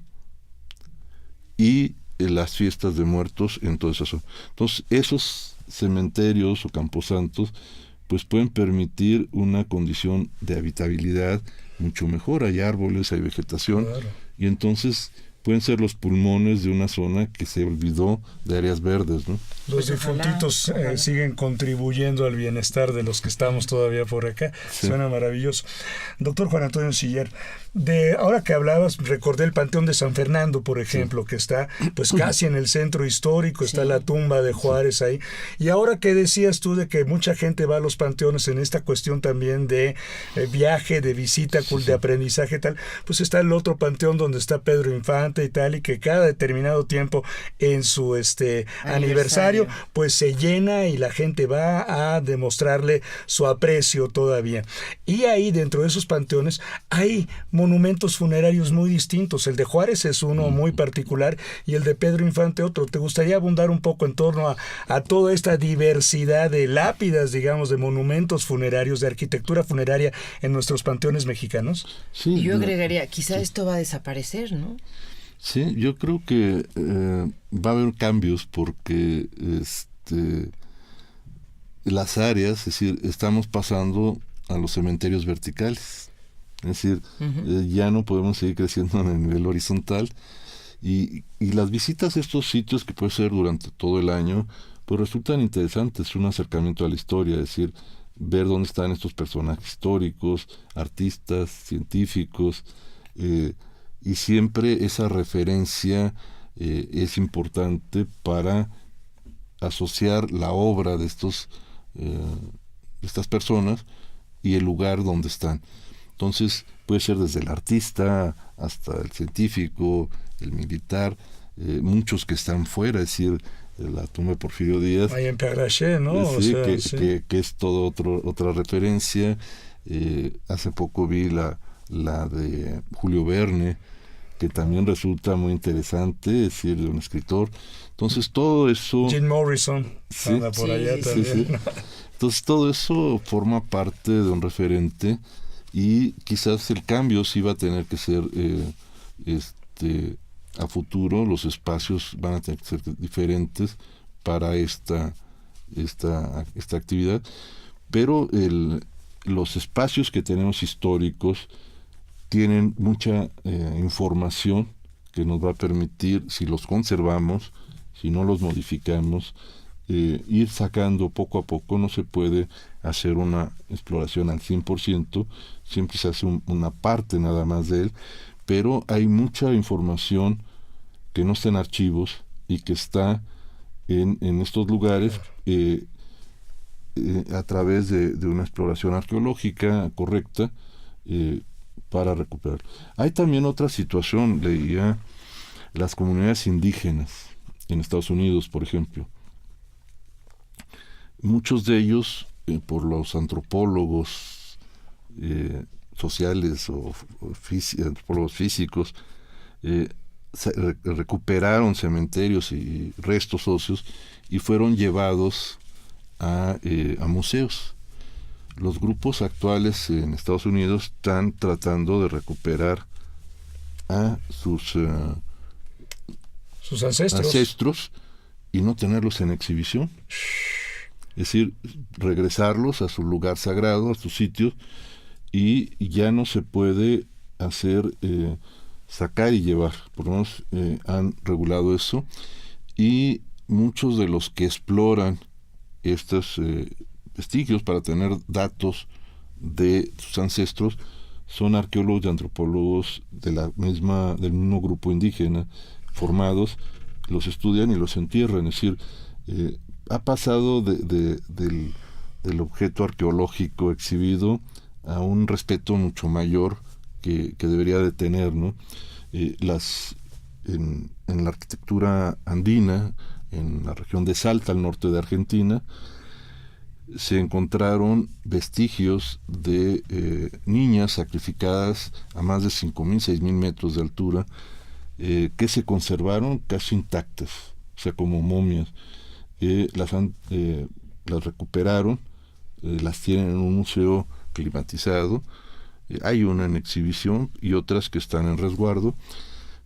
y las fiestas de Muertos en toda esa zona. Entonces, esos cementerios o camposantos pues pueden permitir una condición de habitabilidad mucho mejor. Hay árboles, hay vegetación, claro. Y entonces pueden ser los pulmones de una zona que se olvidó de áreas verdes, ¿no? Los difuntitos siguen contribuyendo al bienestar de los que estamos todavía por acá. Sí. Suena maravilloso. Doctor Juan Antonio Siller, ahora que hablabas, recordé el Panteón de San Fernando, por ejemplo, sí. Que está pues casi en el centro histórico, está la tumba de Juárez ahí. Y ahora que decías tú de que mucha gente va a los panteones en esta cuestión también de viaje, de visita, de aprendizaje y tal, pues está el otro panteón donde está Pedro Infante y tal, y que cada determinado tiempo en su aniversario pues se llena y la gente va a demostrarle su aprecio todavía. Y ahí dentro de esos panteones hay monumentos funerarios muy distintos. El de Juárez es uno muy particular y el de Pedro Infante otro. ¿Te gustaría abundar un poco en torno a toda esta diversidad de lápidas, digamos, de monumentos funerarios, de arquitectura funeraria en nuestros panteones mexicanos? Sí, y yo agregaría, quizá esto va a desaparecer, ¿no? Sí, yo creo que va a haber cambios porque las áreas, es decir, estamos pasando a los cementerios verticales. Es decir, ya no podemos seguir creciendo en el nivel horizontal y las visitas a estos sitios, que puede ser durante todo el año, pues resultan interesantes, un acercamiento a la historia, es decir, ver dónde están estos personajes históricos, artistas, científicos, y siempre esa referencia es importante para asociar la obra de estas personas y el lugar donde están. Entonces puede ser desde el artista hasta el científico, el militar, muchos que están fuera, es decir, la tumba de Porfirio Díaz. Ahí en Père Lachaise, ¿no? Sí, que es toda otra referencia. Hace poco vi la de Julio Verne, que también resulta muy interesante, es decir, de un escritor. Entonces todo eso... Jim Morrison anda por allá también. Sí. Entonces todo eso forma parte de un referente y quizás el cambio sí va a tener que ser a futuro, los espacios van a tener que ser diferentes para esta actividad, pero los espacios que tenemos históricos tienen mucha información que nos va a permitir, si los conservamos, si no los modificamos, ir sacando poco a poco. No se puede hacer una exploración al 100%, siempre se hace una parte nada más de él, pero hay mucha información que no está en archivos y que está en estos lugares a través de una exploración arqueológica correcta, para recuperar. Hay también otra situación, leía, las comunidades indígenas en Estados Unidos, por ejemplo. Muchos de ellos, por los antropólogos sociales o antropólogos físicos, recuperaron cementerios y restos óseos y fueron llevados a museos. Los grupos actuales en Estados Unidos están tratando de recuperar a sus ancestros y no tenerlos en exhibición. Es decir, regresarlos a su lugar sagrado, a sus sitios, y ya no se puede hacer sacar y llevar. Por lo menos han regulado eso, y muchos de los que exploran estos vestigios para tener datos de sus ancestros son arqueólogos y antropólogos del mismo grupo indígena formados, los estudian y los entierran. Es decir, ha pasado del objeto arqueológico exhibido a un respeto mucho mayor que debería de tener, ¿no? En la arquitectura andina, en la región de Salta, al norte de Argentina, se encontraron vestigios de niñas sacrificadas a más de 5.000, 6.000 metros de altura, que se conservaron casi intactas, o sea, como momias. Las recuperaron, las tienen en un museo climatizado, hay una en exhibición y otras que están en resguardo,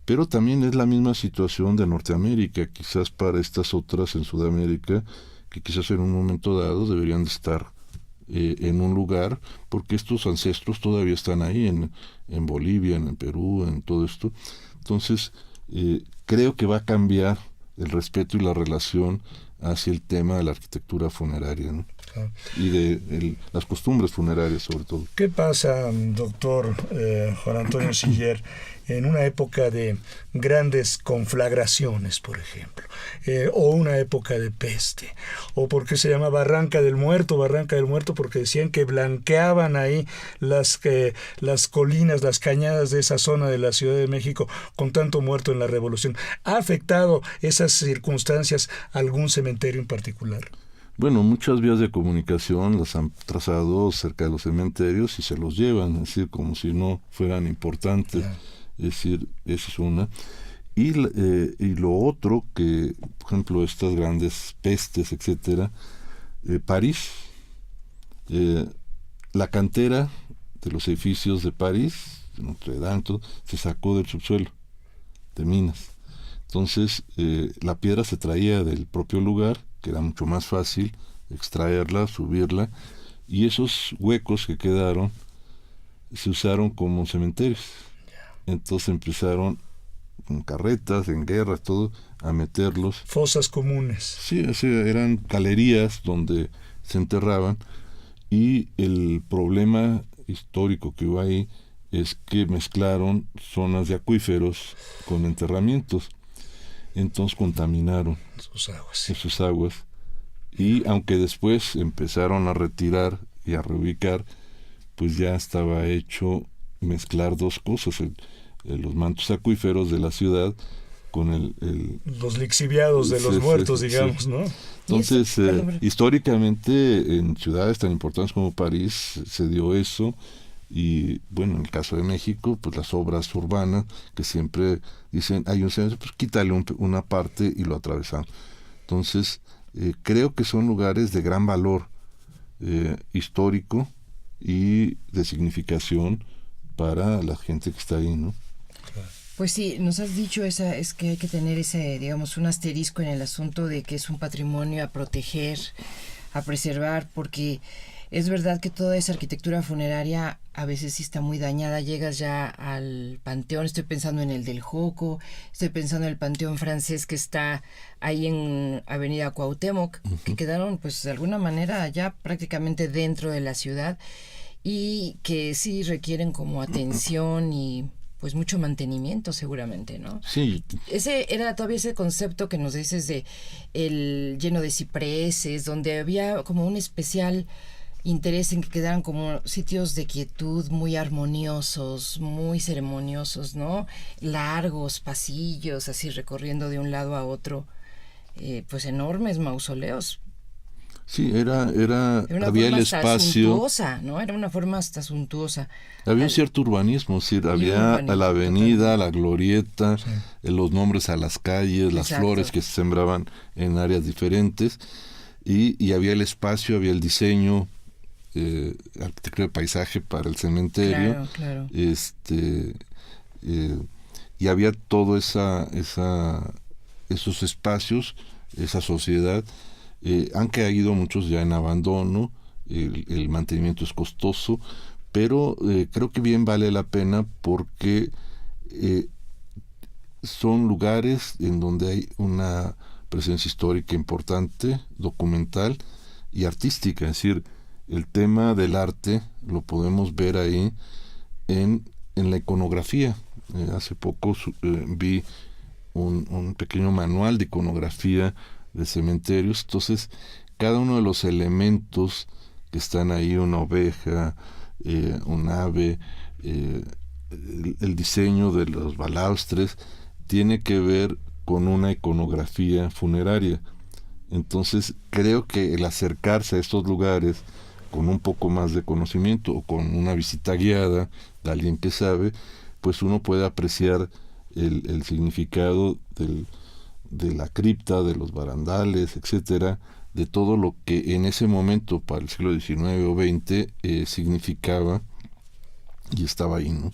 pero también es la misma situación de Norteamérica. Quizás para estas otras en Sudamérica, que quizás en un momento dado deberían de estar en un lugar, porque estos ancestros todavía están ahí, en Bolivia, en Perú, en todo esto. Entonces, creo que va a cambiar el respeto y la relación hacia el tema de la arquitectura funeraria, ¿no? Y de las costumbres funerarias, sobre todo. ¿Qué pasa, doctor Juan Antonio Siller, en una época de grandes conflagraciones, por ejemplo, o una época de peste, o porque se llama Barranca del Muerto porque decían que blanqueaban ahí las colinas, las cañadas de esa zona de la Ciudad de México con tanto muerto en la Revolución? ¿Ha afectado esas circunstancias algún cementerio en particular? Bueno, muchas vías de comunicación las han trazado cerca de los cementerios y se los llevan, es decir, como si no fueran importantes. Yeah. Es decir, esa es una. Y lo otro, que por ejemplo estas grandes pestes, etcétera, París, la cantera de los edificios de París, de Notre Dame, se sacó del subsuelo de minas. Entonces la piedra se traía del propio lugar, que era mucho más fácil extraerla, subirla, y esos huecos que quedaron se usaron como cementerios. Entonces empezaron con carretas, en guerras, todo, a meterlos. Fosas comunes. Sí, eran galerías donde se enterraban, y el problema histórico que hubo ahí es que mezclaron zonas de acuíferos con enterramientos. Entonces contaminaron sus aguas, y aunque después empezaron a retirar y a reubicar, pues ya estaba hecho mezclar dos cosas, los mantos acuíferos de la ciudad con los lixiviados de los muertos, digamos, ¿no? Entonces, históricamente en ciudades tan importantes como París se dio eso. Y bueno, en el caso de México, pues las obras urbanas que siempre dicen, hay un cementerio, pues quítale una parte y lo atravesamos. Entonces, creo que son lugares de gran valor histórico y de significación para la gente que está ahí, ¿no? Pues sí, nos has dicho es que hay que tener ese, digamos, un asterisco en el asunto de que es un patrimonio a proteger, a preservar, porque es verdad que toda esa arquitectura funeraria a veces sí está muy dañada. Llegas ya al panteón, estoy pensando en el del Joco, estoy pensando en el panteón francés que está ahí en Avenida Cuauhtémoc, que quedaron pues de alguna manera ya prácticamente dentro de la ciudad, y que sí requieren como atención y pues mucho mantenimiento seguramente, ¿no? Sí. Ese era todavía ese concepto que nos dices de el lleno de cipreses, donde había como un especial interés en que quedaran como sitios de quietud muy armoniosos, muy ceremoniosos, ¿no? Largos pasillos, así recorriendo de un lado a otro, pues enormes mausoleos. Sí, había el espacio, suntuosa, ¿no? Era una forma hasta suntuosa. Había un cierto urbanismo, es decir, había la avenida, la glorieta, los nombres a las calles, las flores que se sembraban en áreas diferentes, y había el espacio, había el diseño, arquitectura de paisaje para el cementerio. Claro. y había todo esos espacios, esa sociedad. Han caído muchos ya en abandono, el mantenimiento es costoso, pero creo que bien vale la pena porque son lugares en donde hay una presencia histórica importante, documental y artística. Es decir, el tema del arte lo podemos ver ahí en la iconografía. Hace poco vi un pequeño manual de iconografía de cementerios. Entonces, cada uno de los elementos que están ahí, una oveja, un ave, el diseño de los balaustres, tiene que ver con una iconografía funeraria. Entonces, creo que el acercarse a estos lugares con un poco más de conocimiento o con una visita guiada de alguien que sabe, pues uno puede apreciar el significado de la cripta, de los barandales, etcétera, de todo lo que en ese momento, para el siglo XIX o XX, significaba y estaba ahí, ¿no?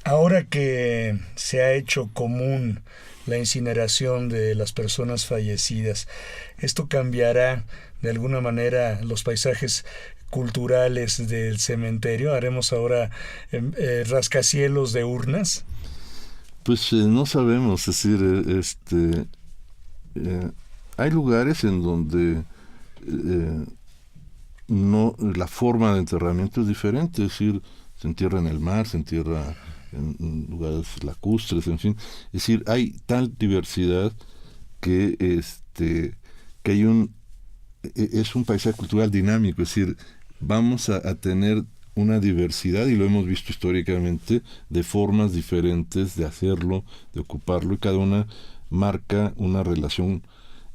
Ahora que se ha hecho común la incineración de las personas fallecidas, ¿esto cambiará de alguna manera los paisajes culturales del cementerio? ¿Haremos ahora rascacielos de urnas? Pues no sabemos, es decir, hay lugares en donde no, la forma de enterramiento es diferente, es decir, se entierra en el mar, se entierra en lugares lacustres, en fin. Es decir, hay tal diversidad que hay es un paisaje cultural dinámico, es decir, vamos a tener una diversidad, y lo hemos visto históricamente, de formas diferentes de hacerlo, de ocuparlo, y cada una marca una relación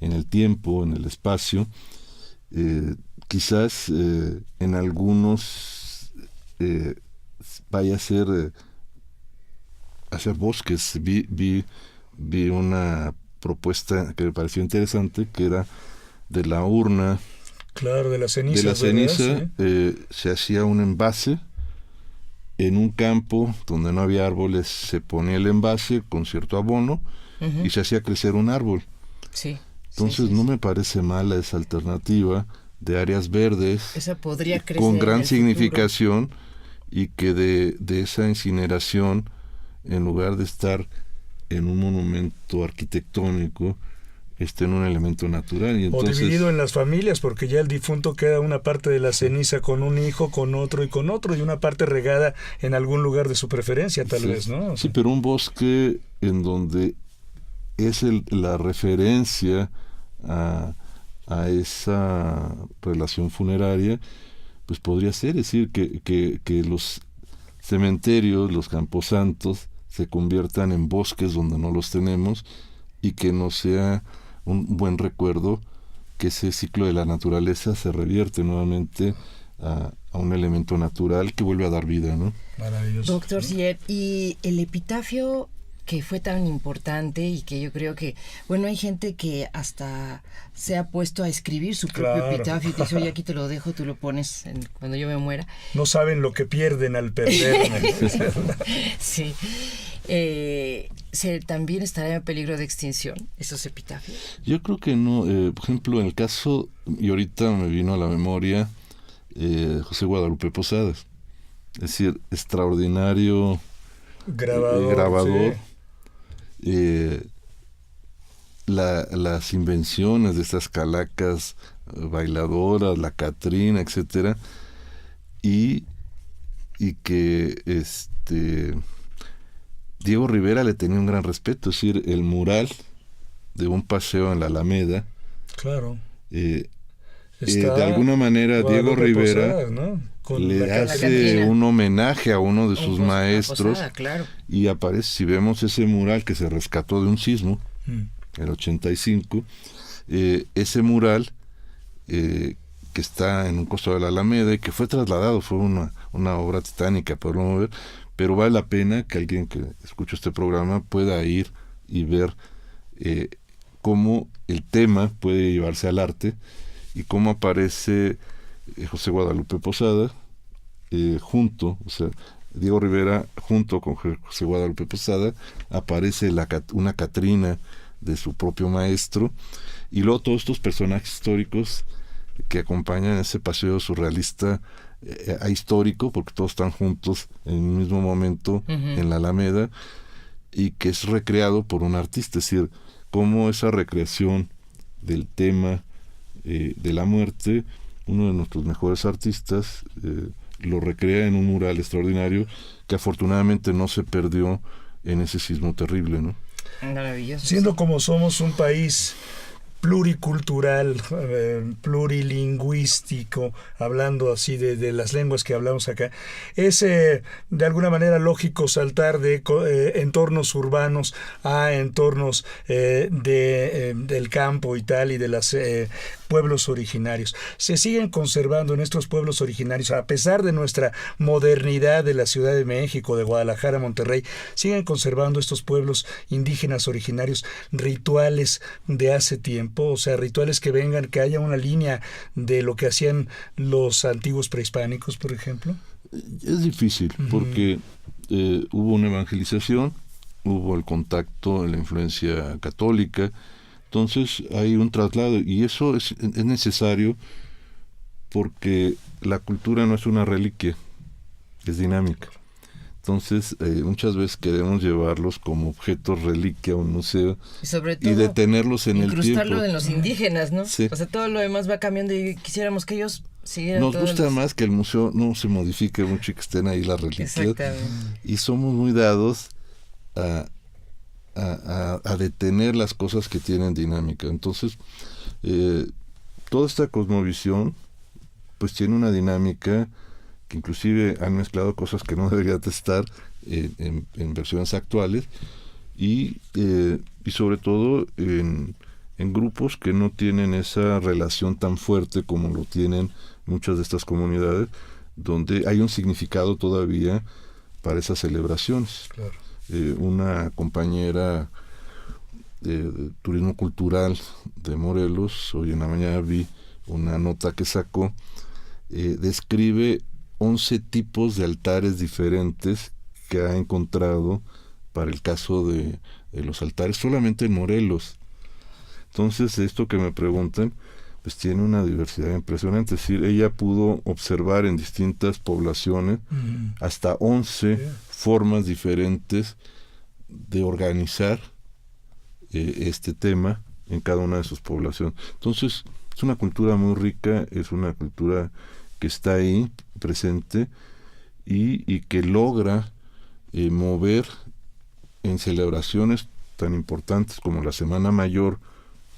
en el tiempo, en el espacio. Quizás en algunos vaya a ser hacer bosques. Vi una propuesta que me pareció interesante, que era de la urna. Claro, de la ceniza. De la ceniza, ¿sí? Se hacía un envase en un campo donde no había árboles, se ponía el envase con cierto abono y se hacía crecer un árbol. Sí. Entonces no me parece mala esa alternativa de áreas verdes. Esa podría crecer con gran en el significación futuro. Y que de esa incineración, en lugar de estar en un monumento arquitectónico, esté en un elemento natural. Y entonces, o dividido en las familias, porque ya el difunto queda una parte de la ceniza con un hijo, con otro, y una parte regada en algún lugar de su preferencia, tal vez, ¿no? O sea, sí, pero un bosque en donde es la referencia a esa relación funeraria, pues podría ser, es decir, que los cementerios, los camposantos, se conviertan en bosques donde no los tenemos, y que nos sea un buen recuerdo que ese ciclo de la naturaleza se revierte nuevamente a un elemento natural que vuelve a dar vida, ¿no? Maravilloso. Doctor Sier, y el epitafio que fue tan importante, y que yo creo que, bueno, hay gente que hasta se ha puesto a escribir su propio epitafio y te dice, oye, aquí te lo dejo, tú lo pones cuando yo me muera. No saben lo que pierden al perderme. Sí. ¿También estará en peligro de extinción esos epitafios? Yo creo que no. Por ejemplo, en el caso, y ahorita me vino a la memoria, José Guadalupe Posadas. Es decir, extraordinario grabador. Sí. Las invenciones de estas calacas bailadoras, la Catrina, etcétera, y que Diego Rivera le tenía un gran respeto. Es decir, el mural de un paseo en la Alameda, claro, de alguna manera Diego Rivera Posadas, ¿no? le hace un homenaje a uno de sus maestros. Posada, claro. Y aparece, si vemos ese mural que se rescató de un sismo, el 85, ese mural que está en un costado de la Alameda y que fue trasladado, fue una obra titánica, poderlo mover, pero vale la pena que alguien que escuche este programa pueda ir y ver cómo el tema puede llevarse al arte, y cómo aparece José Guadalupe Posada junto, o sea, Diego Rivera, junto con José Guadalupe Posada, aparece una Catrina de su propio maestro, y luego todos estos personajes históricos que acompañan ese paseo surrealista histórico, porque todos están juntos en el mismo momento en la Alameda, y que es recreado por un artista. Es decir, cómo esa recreación del tema de la muerte, uno de nuestros mejores artistas lo recrea en un mural extraordinario que afortunadamente no se perdió en ese sismo terrible, ¿no? Maravilloso. Siendo como somos un país pluricultural, plurilingüístico, hablando así de las lenguas que hablamos acá, es de alguna manera lógico saltar de entornos urbanos a entornos del campo y tal, y de los pueblos originarios. Se siguen conservando en estos pueblos originarios, a pesar de nuestra modernidad de la Ciudad de México, de Guadalajara, Monterrey, siguen conservando estos pueblos indígenas originarios rituales de hace tiempo. O sea, rituales que que haya una línea de lo que hacían los antiguos prehispánicos, por ejemplo. Es difícil, porque hubo una evangelización, hubo el contacto, la influencia católica, entonces hay un traslado, y eso es necesario porque la cultura no es una reliquia, es dinámica. Entonces, muchas veces queremos llevarlos como objetos reliquia a un museo y, sobre todo, detenerlos en el tiempo. Incrustarlo en los indígenas, ¿no? Sí. O sea, todo lo demás va cambiando y quisiéramos que ellos siguieran. Nos gusta más que el museo no se modifique mucho y que estén ahí las reliquias. Exactamente. Y somos muy dados a detener las cosas que tienen dinámica. Entonces, toda esta cosmovisión pues tiene una dinámica que inclusive han mezclado cosas que no deberían de estar en versiones actuales, y sobre todo en grupos que no tienen esa relación tan fuerte como lo tienen muchas de estas comunidades, donde hay un significado todavía para esas celebraciones. Claro. Una compañera de turismo cultural de Morelos, hoy en la mañana vi una nota que sacó, describe 11 tipos de altares diferentes que ha encontrado para el caso de los altares solamente en Morelos. Entonces, esto que me preguntan, pues tiene una diversidad impresionante. Es decir, ella pudo observar en distintas poblaciones hasta 11 formas diferentes de organizar este tema en cada una de sus poblaciones. Entonces, es una cultura muy rica, es una cultura que está ahí presente y que logra mover en celebraciones tan importantes como la Semana Mayor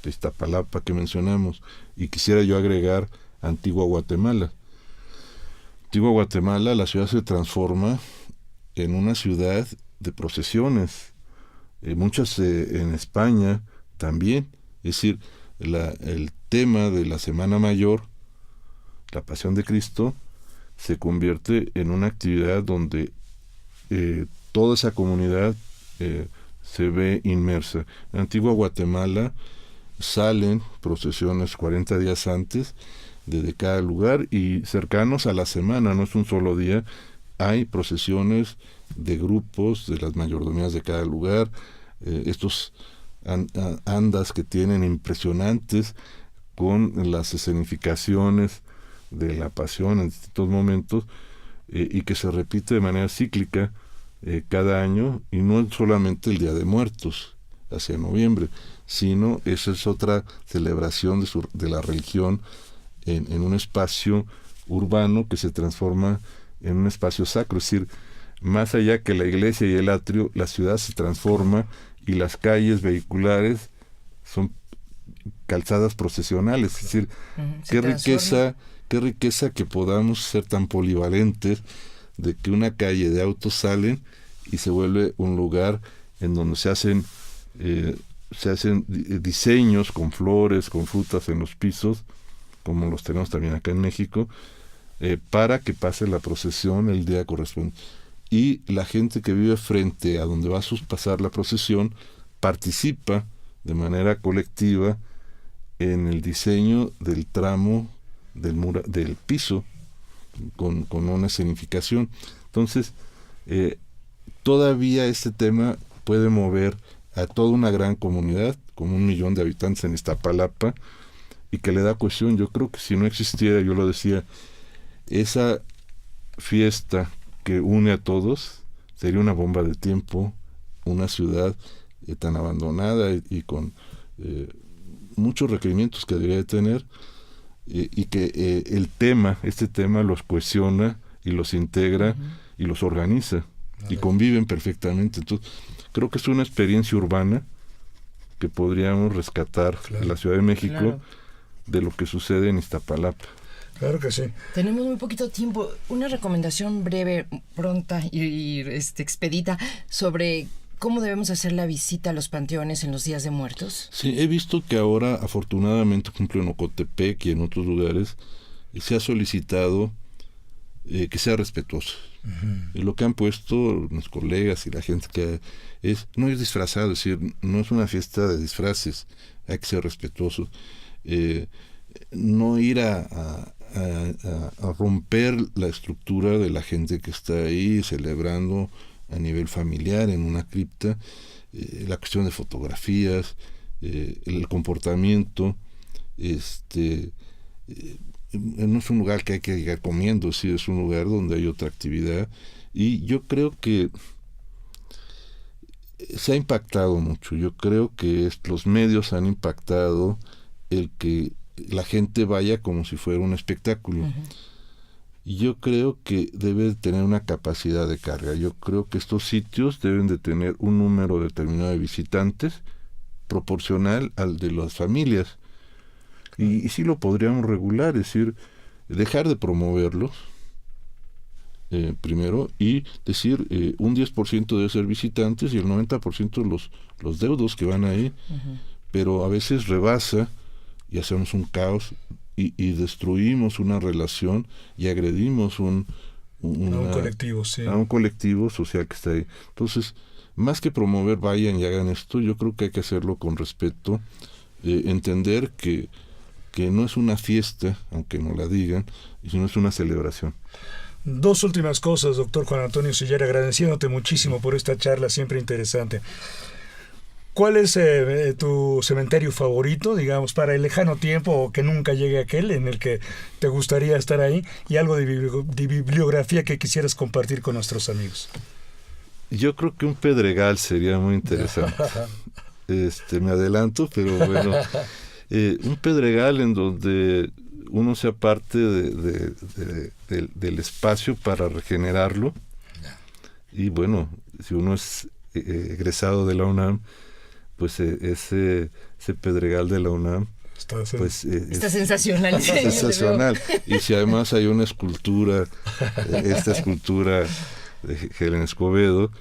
de Iztapalapa que mencionamos, y quisiera yo agregar Antigua Guatemala. Antigua Guatemala, la ciudad se transforma en una ciudad de procesiones, muchas en España también. Es decir, el tema de la Semana Mayor, la Pasión de Cristo, se convierte en una actividad donde toda esa comunidad se ve inmersa. En Antigua Guatemala salen procesiones 40 días antes de cada lugar, y cercanos a la semana, no es un solo día, hay procesiones de grupos de las mayordomías de cada lugar, estos andas que tienen impresionantes con las escenificaciones de la pasión en distintos momentos, y que se repite de manera cíclica cada año, y no es solamente el Día de Muertos hacia noviembre, sino esa es otra celebración de la religión en un espacio urbano que se transforma en un espacio sacro. Es decir, más allá que la iglesia y el atrio, la ciudad se transforma y las calles vehiculares son calzadas procesionales. Es decir, qué riqueza que podamos ser tan polivalentes, de que una calle de autos salen y se vuelve un lugar en donde se hacen diseños con flores, con frutas en los pisos, como los tenemos también acá en México, para que pase la procesión el día correspondiente. Y la gente que vive frente a donde va a pasar la procesión participa de manera colectiva en el diseño del tramo del piso con una escenificación. Entonces, todavía este tema puede mover a toda una gran comunidad, con 1 millón de habitantes en Iztapalapa, y que le da cohesión. Yo creo que si no existiera, yo lo decía, esa fiesta que une a todos, sería una bomba de tiempo, una ciudad tan abandonada y con muchos requerimientos que debería de tener, y que este tema los cohesiona y los integra y los organiza y conviven perfectamente. Entonces, creo que es una experiencia urbana que podríamos rescatar de la Ciudad de México, de lo que sucede en Iztapalapa. Claro que sí. Tenemos muy poquito tiempo. Una recomendación breve, pronta y expedita sobre cómo debemos hacer la visita a los panteones en los días de muertos. Sí, he visto que ahora, afortunadamente, por ejemplo, en Ocotepec y en otros lugares, se ha solicitado que sea respetuoso. Y lo que han puesto los colegas y la gente que no es disfrazado, es decir, no es una fiesta de disfraces, hay que ser respetuosos. No ir a romper la estructura de la gente que está ahí celebrando a nivel familiar en una cripta, la cuestión de fotografías, el comportamiento, no es un lugar que hay que llegar comiendo, sí, es un lugar donde hay otra actividad, y yo creo que se ha impactado mucho. Yo creo que los medios han impactado el que la gente vaya como si fuera un espectáculo. Y yo creo que debe de tener una capacidad de carga. Yo creo que estos sitios deben de tener un número determinado de visitantes proporcional al de las familias. Y sí lo podríamos regular, es decir, dejar de promoverlos primero, y decir un 10% debe ser visitantes y el 90% los deudos que van ahí. Pero a veces rebasa y hacemos un caos y destruimos una relación y agredimos a un colectivo, sí, a un colectivo social que está ahí. Entonces, más que promover, vayan y hagan esto, yo creo que hay que hacerlo con respeto, entender que no es una fiesta, aunque no la digan, sino es una celebración. 2 últimas cosas, doctor Juan Antonio Sillar, agradeciéndote muchísimo por esta charla siempre interesante. ¿Cuál es tu cementerio favorito, digamos, para el lejano tiempo, o que nunca llegue aquel en el que te gustaría estar ahí? Y algo de bibliografía que quisieras compartir con nuestros amigos. Yo creo que un pedregal sería muy interesante. Me adelanto, pero bueno, un pedregal en donde uno sea parte del espacio para regenerarlo. Y bueno, si uno es egresado de la UNAM, pues ese pedregal de la UNAM pues está sensacional. Sensacional. Y si además hay una escultura, esta escultura de Helen Escobedo,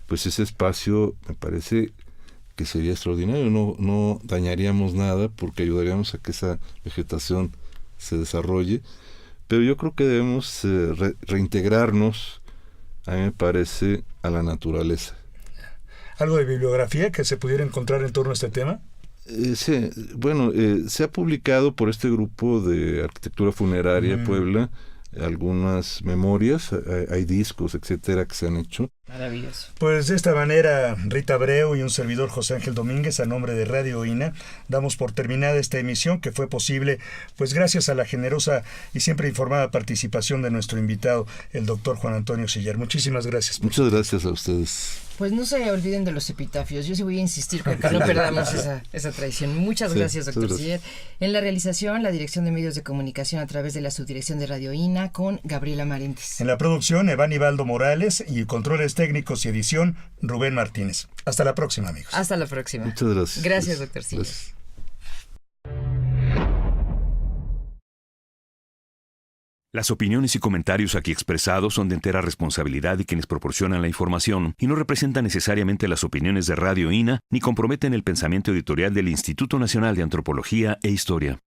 pues ese espacio me parece que sería extraordinario. No dañaríamos nada porque ayudaríamos a que esa vegetación se desarrolle, pero yo creo que debemos reintegrarnos, a mí me parece, a la naturaleza. ¿Algo de bibliografía que se pudiera encontrar en torno a este tema? Sí, bueno, se ha publicado por este grupo de arquitectura funeraria Puebla algunas memorias, hay discos, etcétera, que se han hecho. Maravilloso. Pues de esta manera, Rita Abreu y un servidor, José Ángel Domínguez, a nombre de Radio INA, damos por terminada esta emisión, que fue posible pues gracias a la generosa y siempre informada participación de nuestro invitado, el doctor Juan Antonio Sillar. Muchísimas gracias. Muchas gracias a ustedes. Pues no se olviden de los epitafios. Yo sí voy a insistir para que no perdamos esa tradición. Muchas gracias, doctor Sillar. En la realización, la Dirección de Medios de Comunicación a través de la Subdirección de Radio INA, con Gabriela Marentes. En la producción, Eván Ibaldo Morales, y controles técnicos y edición, Rubén Martínez. Hasta la próxima, amigos. Hasta la próxima. Muchas gracias. Gracias, doctor Sillar. Gracias. Las opiniones y comentarios aquí expresados son de entera responsabilidad de quienes proporcionan la información y no representan necesariamente las opiniones de Radio INA ni comprometen el pensamiento editorial del Instituto Nacional de Antropología e Historia.